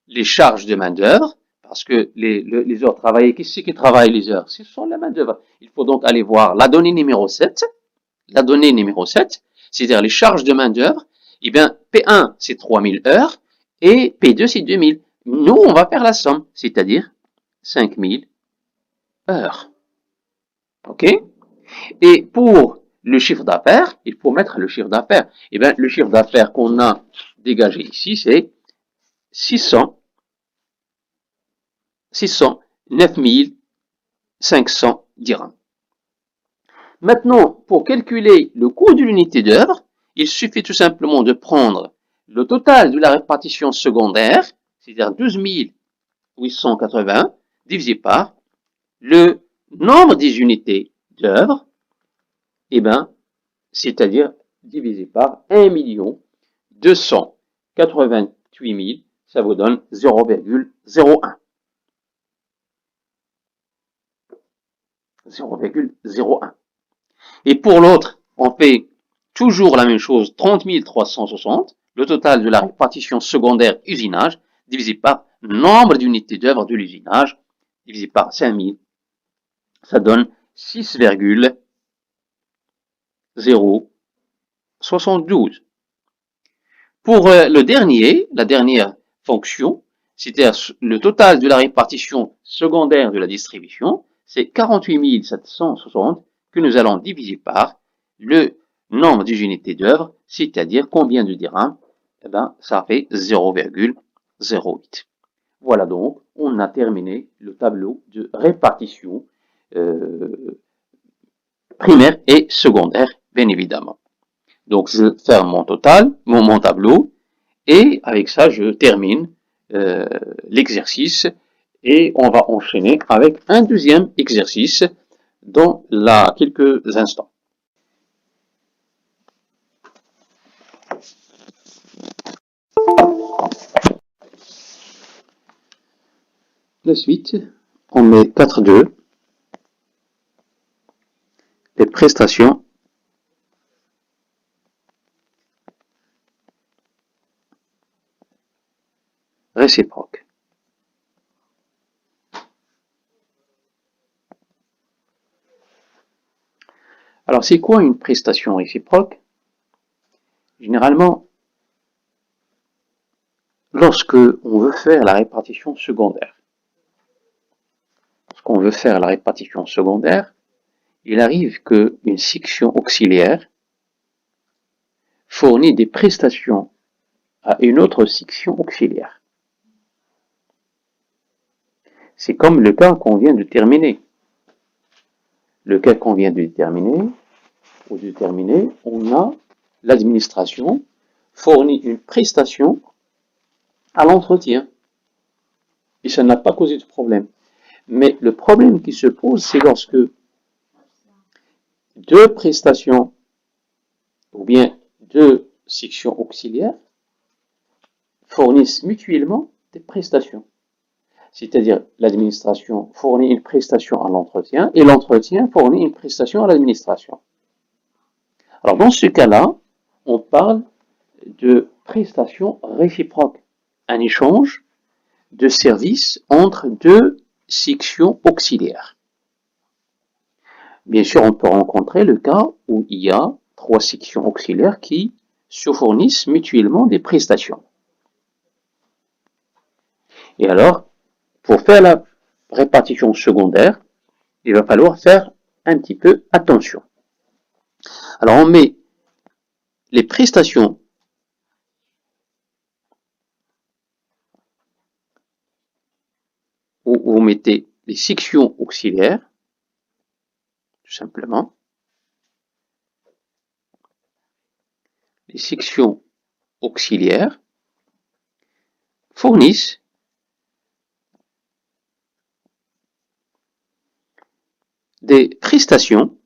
les charges de main-d'œuvre, parce que les heures travaillées, qui c'est qui travaille les heures? Ce sont la main-d'œuvre. Il faut donc aller voir la donnée numéro 7. La donnée numéro 7, c'est-à-dire les charges de main-d'œuvre. Eh bien, P1, c'est 3000 heures, et P2, c'est 2000. Nous, on va faire la somme, c'est-à-dire 5000 heures. OK? Et pour le chiffre d'affaires, il faut mettre le chiffre d'affaires. Eh bien, le chiffre d'affaires qu'on a dégagé ici, c'est 9 500 dirhams. Maintenant, pour calculer le coût de l'unité d'œuvre, il suffit tout simplement de prendre le total de la répartition secondaire, c'est-à-dire 12 880, divisé par le nombre des unités d'œuvre, et ben, c'est-à-dire divisé par 1 288 000, ça vous donne 0,01. 0,01. Et pour l'autre, on fait toujours la même chose, 30 360, le total de la répartition secondaire usinage, divisé par nombre d'unités d'œuvre de l'usinage, divisé par 5000, ça donne 6,072. Pour le dernier, la dernière fonction, c'est-à-dire le total de la répartition secondaire de la distribution, c'est 48 760 que nous allons diviser par le nombre des unités d'œuvre, c'est-à-dire combien de dirhams, eh ben, ça fait 0,08. Voilà donc, on a terminé le tableau de répartition primaire et secondaire, bien évidemment. Donc, je ferme mon total, mon tableau, et avec ça, je termine l'exercice et on va enchaîner avec un deuxième exercice dans quelques instants. La suite, on met 4,2, les prestations réciproques. Alors, c'est quoi une prestation réciproque? Généralement, lorsque on veut faire la répartition secondaire, il arrive qu'une section auxiliaire fournit des prestations à une autre section auxiliaire. C'est comme le cas qu'on vient de terminer. On a l'administration fournit une prestation à l'entretien. Et ça n'a pas causé de problème. Mais le problème qui se pose, c'est lorsque deux prestations ou bien deux sections auxiliaires fournissent mutuellement des prestations. C'est-à-dire l'administration fournit une prestation à l'entretien et l'entretien fournit une prestation à l'administration. Alors dans ce cas-là, on parle de prestations réciproques, un échange de services entre deux sections auxiliaires. Bien sûr, on peut rencontrer le cas où il y a trois sections auxiliaires qui se fournissent mutuellement des prestations. Et alors, pour faire la répartition secondaire, il va falloir faire un petit peu attention. Alors, on met les prestations où vous mettez les sections auxiliaires, tout simplement. Les sections auxiliaires fournissent des prestations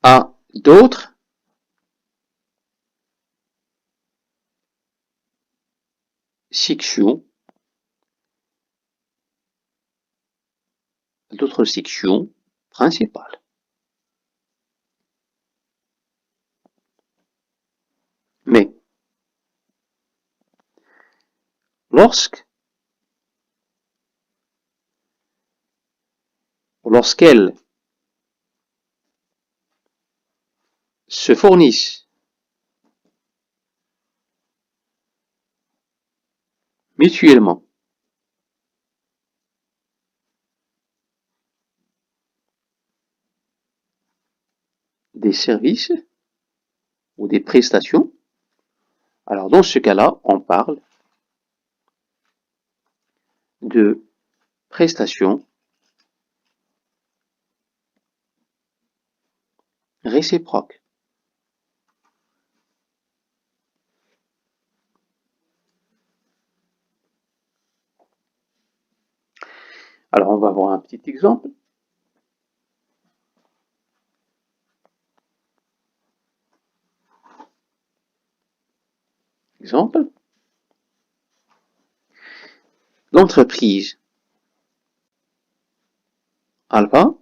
à d'autres sections principales. Mais lorsqu'elles se fournissent mutuellement des services ou des prestations, alors dans ce cas-là, on parle de prestations réciproques. Alors, on va voir un petit exemple. Exemple. L'entreprise Alpha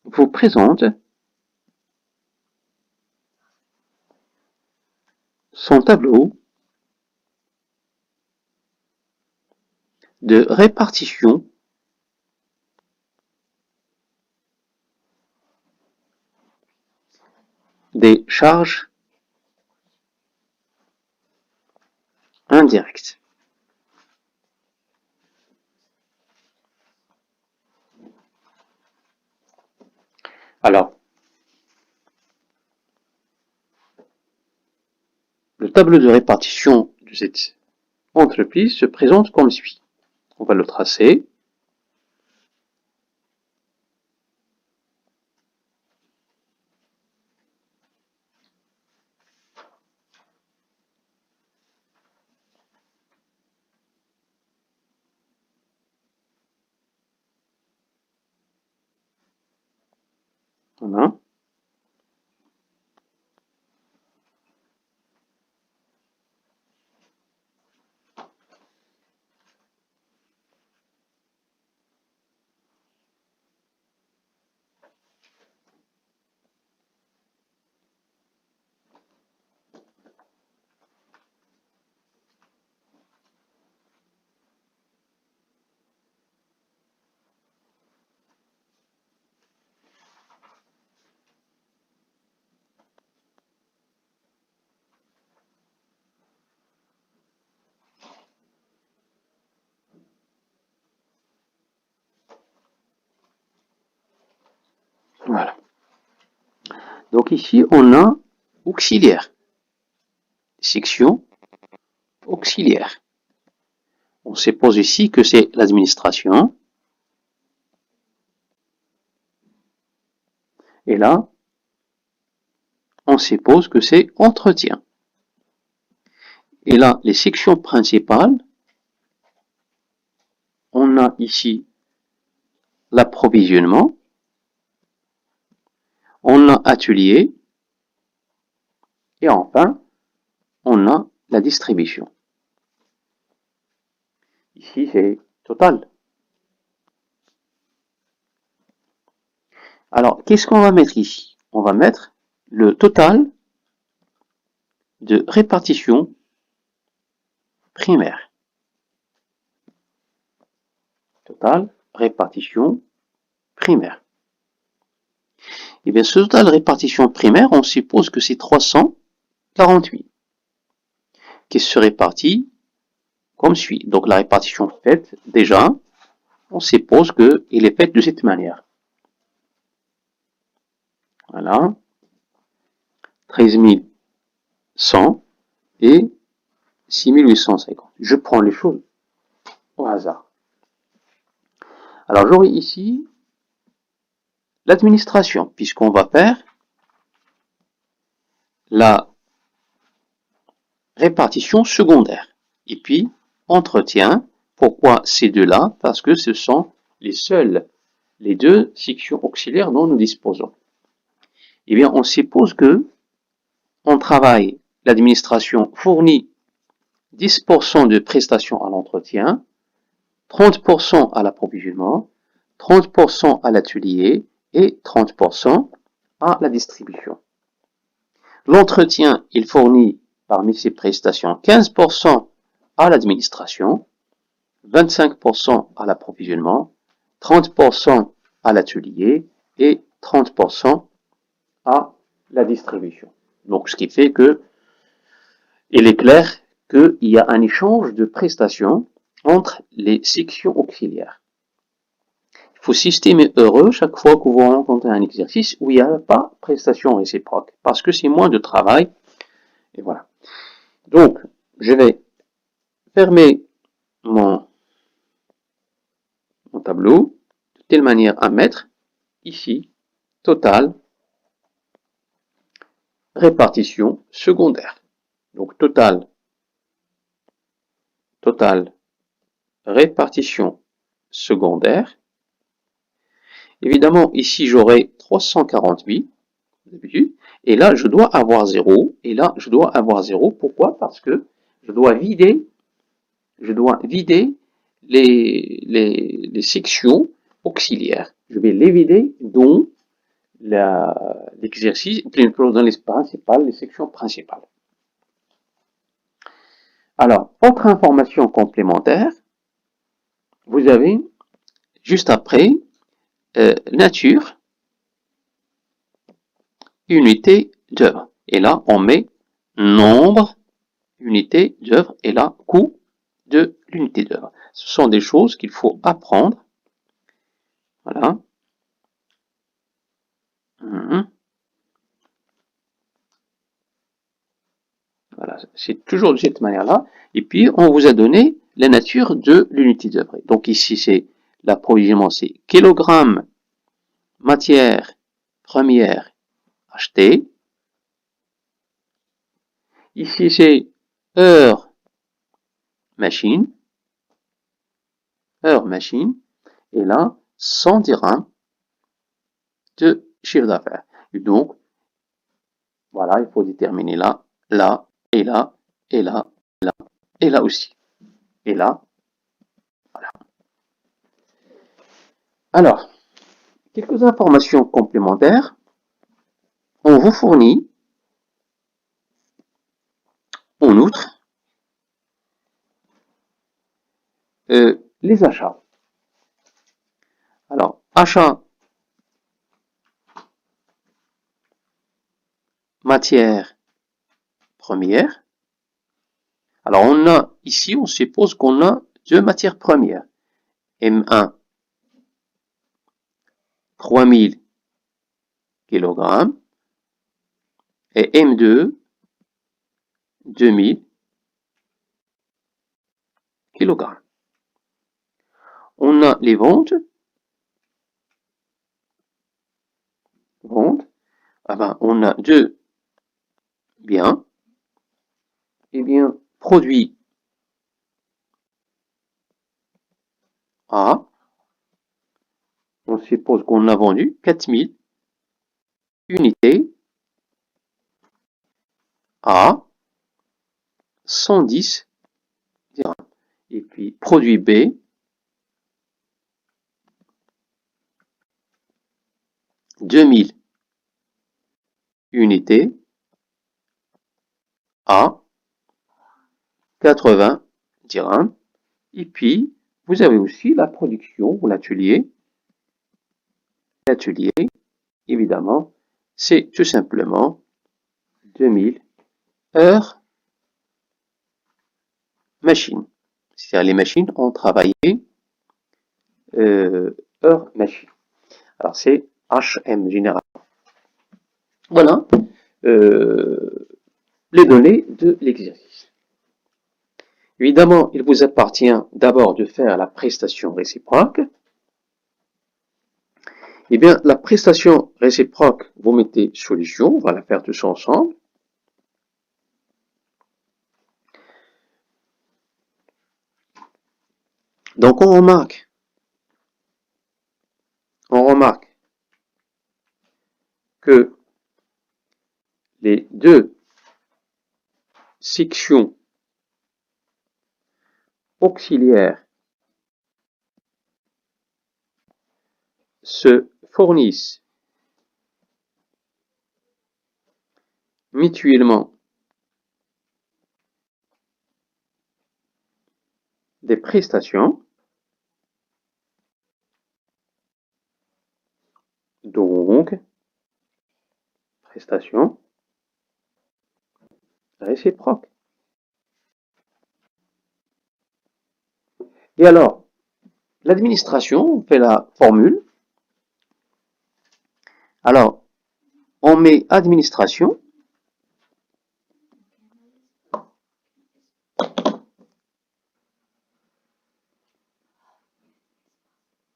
vous présente son tableau de répartition des charges indirectes. Alors, le tableau de répartition de cette entreprise se présente comme suit. On va le tracer. Voilà. Voilà. Donc ici, on a auxiliaire. Section auxiliaire. On suppose ici que c'est l'administration. Et là, on suppose que c'est entretien. Et là, les sections principales, on a ici l'approvisionnement, on a atelier, et enfin, on a la distribution. Ici, c'est total. Alors, qu'est-ce qu'on va mettre ici? On va mettre le total de répartition primaire. Total répartition primaire. Et bien, ce total répartition primaire, on suppose que c'est 348, qui se répartit comme suit. Donc, la répartition faite, déjà, on suppose qu'elle est faite de cette manière. Voilà. 13 100 et 6850. Je prends les choses au hasard. Alors, j'aurai ici l'administration, puisqu'on va faire la répartition secondaire. Et puis, entretien. Pourquoi ces deux-là? Parce que ce sont les deux sections auxiliaires dont nous disposons. Eh bien, on suppose que on travaille, l'administration fournit 10% de prestations à l'entretien, 30% à l'approvisionnement, 30% à l'atelier et 30% à la distribution. L'entretien, il fournit parmi ces prestations 15% à l'administration, 25% à l'approvisionnement, 30% à l'atelier et 30% à la distribution. Donc, ce qui fait que il est clair qu'il y a un échange de prestations entre les sections auxiliaires. Il faut s'estimer heureux chaque fois que vous rencontrez un exercice où il n'y a pas prestation réciproque, parce que c'est moins de travail, et voilà. Donc, je vais fermer mon tableau de telle manière à mettre ici, total, répartition secondaire. Donc, total, répartition secondaire. Évidemment, ici, j'aurai 340 000, d'habitude, et là, je dois avoir 0, et là, je dois avoir 0. Pourquoi? Parce que je dois vider les sections auxiliaires. Je vais les vider, dont l'exercice, dans l'espace principal, les sections principales. Alors, autre information complémentaire, vous avez juste après nature, unité d'œuvre. Et là, on met nombre, unité d'œuvre, et là, coût de l'unité d'œuvre. Ce sont des choses qu'il faut apprendre. Voilà. Voilà, c'est toujours de cette manière-là. Et puis, on vous a donné la nature de l'unité d'œuvre. Donc ici, c'est l'approvisionnement, c'est kilogramme matière première achetée. Ici, c'est heure machine. Heure machine. Et là, 100 dirhams de chiffre d'affaires. Et donc, voilà, il faut déterminer là, là, et là, et là, là, et là aussi. Et là, voilà. Alors, quelques informations complémentaires. On vous fournit, en outre, les achats. Alors, achat matière première. Alors, on a ici, on suppose qu'on a deux matières premières. M1, 3000 kg et M2, 2000 kg. On a les ventes. Ah ben, on a deux biens. Eh bien, produit A, on suppose qu'on a vendu 4000 unités à 110 dirhams. Et puis, produit B, 2000 unités à 80 dirhams. Et puis, vous avez aussi la production ou l'atelier. L'atelier, évidemment, c'est tout simplement 2000 heures machine. C'est-à-dire les machines ont travaillé heures machine. Alors c'est HM général. Voilà les données de l'exercice. Évidemment, il vous appartient d'abord de faire la prestation réciproque. Eh bien, la prestation réciproque, vous mettez solution, on va la faire tous ensemble. Donc, on remarque que les deux sections auxiliaires se fournissent mutuellement des prestations, donc prestations réciproques. Et alors, l'administration fait la formule. Alors, on met administration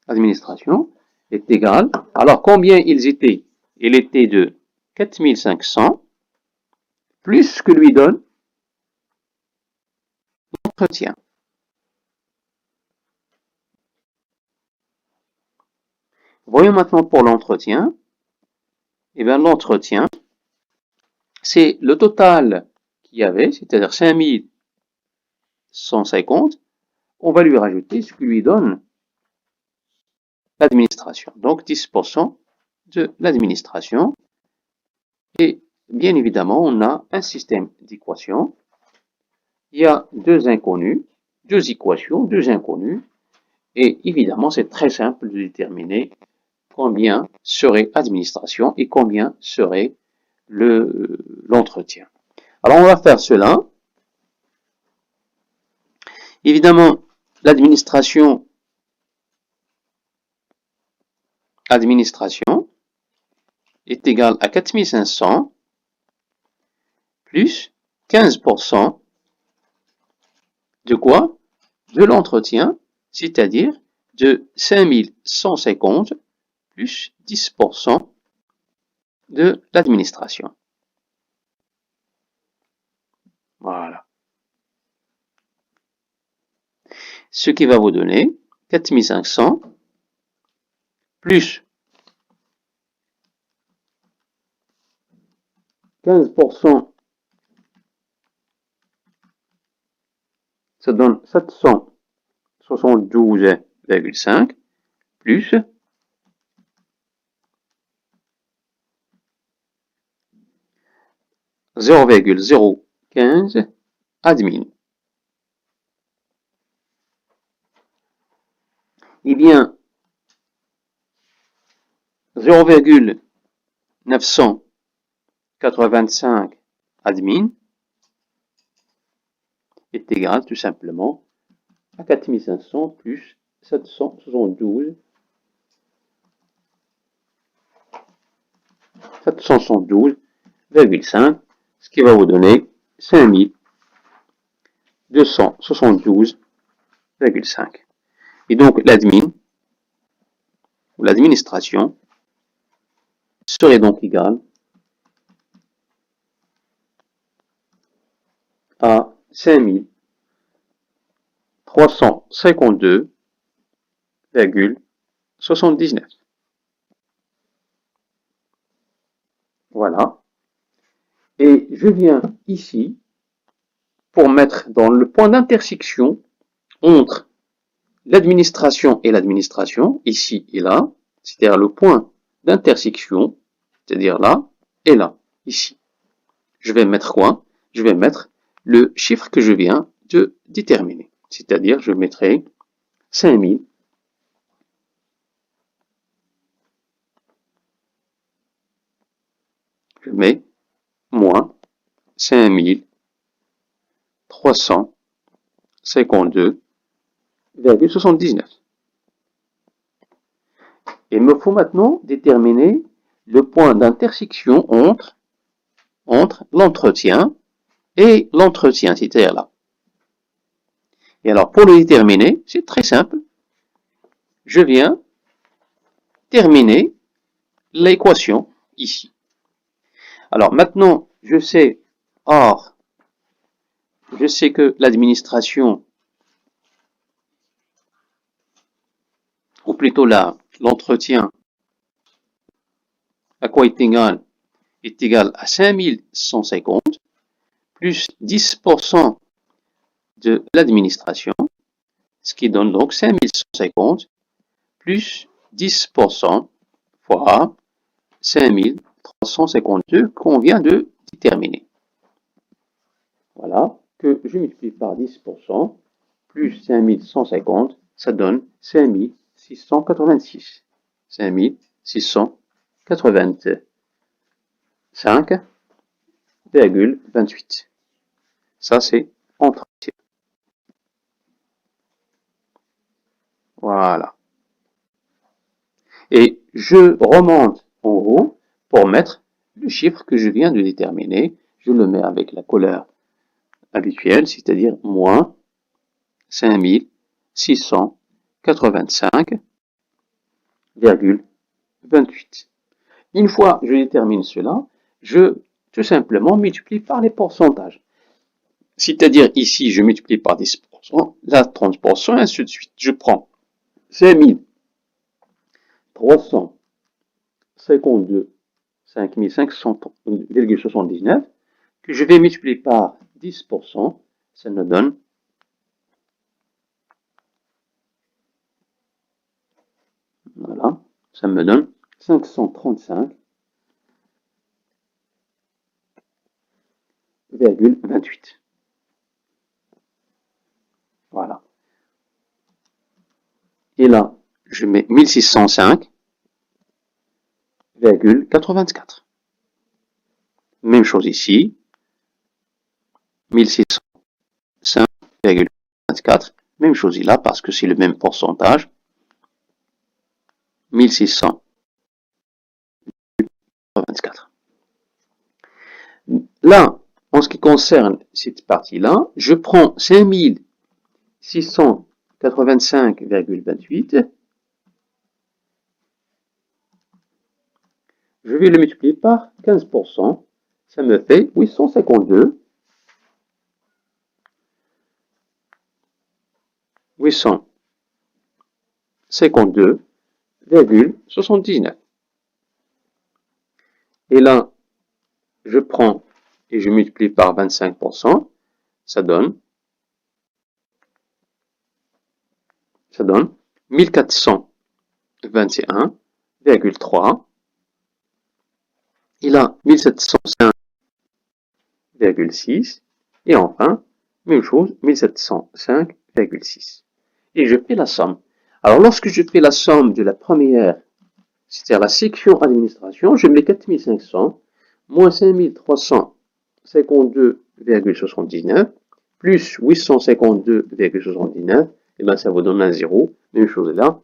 administration, est égal. Alors, combien ils étaient? Il était de 4500 plus ce que lui donne l'entretien. Voyons maintenant pour l'entretien. Eh bien, l'entretien, c'est le total qu'il y avait, c'est-à-dire 5150. On va lui rajouter ce que lui donne l'administration. Donc, 10% de l'administration. Et bien évidemment, on a un système d'équations. Il y a deux inconnus, deux équations, deux inconnus. Et évidemment, c'est très simple de déterminer combien serait l'administration et combien serait l'entretien. Alors, on va faire cela. Évidemment, l'administration est égale à 4500 plus 15% de quoi? De l'entretien, c'est-à-dire de 5150 plus 10% de l'administration. Voilà. Ce qui va vous donner 4500 plus 15%, ça donne 772,5 plus 0,015 admin. Eh bien, 0,985 admin est égal tout simplement à 4500 plus 772,5, ce qui va vous donner 5272,5. Et donc l'admin, ou l'administration, serait donc égal à 5352,79. Voilà. Et je viens ici pour mettre dans le point d'intersection entre l'administration et l'administration, ici et là, c'est-à-dire le point d'intersection, c'est-à-dire là et là, ici. Je vais mettre quoi? Je vais mettre le chiffre que je viens de déterminer. C'est-à-dire, je mettrai 5000. Je mets moins 5352,79. Il me faut maintenant déterminer le point d'intersection entre l'entretien et l'entretien, c'est-à-dire là. Et alors, pour le déterminer, c'est très simple. Je viens terminer l'équation ici. Alors, maintenant, je sais que l'administration, ou plutôt l'entretien, à quoi est égal à 5150 plus 10% de l'administration, ce qui donne donc 5150 plus 10% fois 5352 qu'on vient de déterminer. Voilà, que je multiplie par 10% plus 5150, ça donne 5686. 5685,28. Ça, c'est entretien. Voilà. Et je remonte en haut pour mettre le chiffre que je viens de déterminer. Je le mets avec la couleur habituelle, c'est-à-dire moins 5685 28. Une fois que je détermine cela, je tout simplement multiplie par les pourcentages. C'est-à-dire ici, je multiplie par 10%, là 30%, et ainsi de suite. Je prends 5352, 5500,79, que je vais multiplier par 10%, ça me donne voilà, ça me donne 535,28. Voilà. Et là, je mets 1605,84. Même chose ici, 1605,24. Même chose là, parce que c'est le même pourcentage. 1624. Là, en ce qui concerne cette partie-là, je prends 5685,28. Je vais le multiplier par 15%. Ça me fait 852,79. Et là, je prends et je multiplie par 25%. Ça donne 1421,3. Et là, 1705,6. Et enfin, même chose, 1705,6. Et je fais la somme. Alors, lorsque je fais la somme de la première, c'est-à-dire la section administration, je mets 4500 moins 5352,79 plus 852,79, et bien ça vous donne un 0. Même chose là.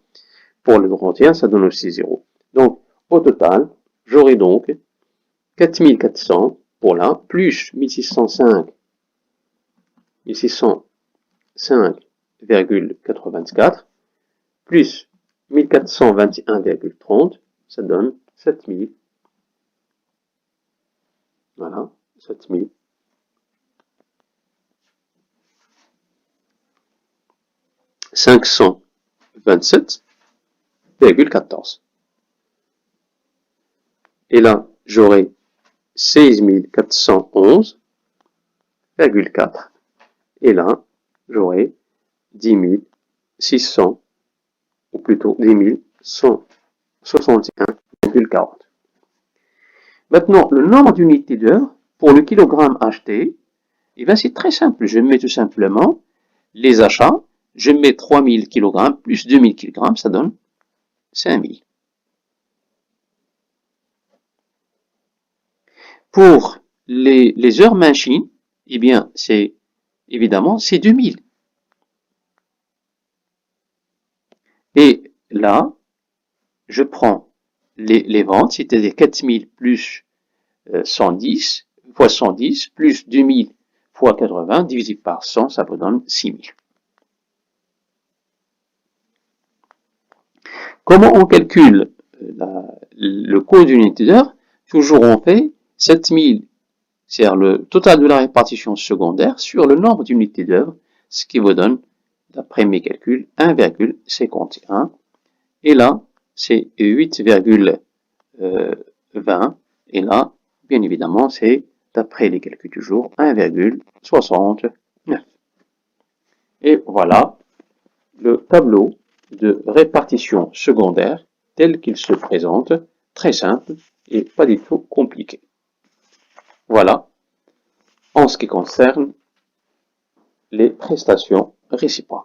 Pour le grand tiers, ça donne aussi 0. Donc, au total, j'aurai donc 4400 pour là, plus 1605,84, plus 1421,30, ça donne 7000. Voilà, 7000. 527,14. Et là, j'aurai 16411,4. Et là, j'aurai 10600, ou plutôt 10161,40. Maintenant, le nombre d'unités d'heure pour le kilogramme acheté, eh bien, c'est très simple. Je mets tout simplement les achats. Je mets 3000 kg plus 2000 kg, ça donne 5000. Pour les heures machines, eh bien, c'est évidemment, c'est 2000. Et là, je prends les ventes, c'est-à-dire 4000 plus 110 fois 110 plus 2000 fois 80 divisé par 100, ça vous donne 6000. Comment on calcule le coût d'une unité d'heure? Toujours on fait 7000, c'est-à-dire le total de la répartition secondaire sur le nombre d'unités d'heure, ce qui vous donne, d'après mes calculs, 1,51. Et là, c'est 8,20. Et là, bien évidemment, c'est, d'après les calculs du jour, 1,69. Et voilà le tableau de répartition secondaire tel qu'il se présente, très simple et pas du tout compliqué. Voilà, en ce qui concerne les prestations réciproques.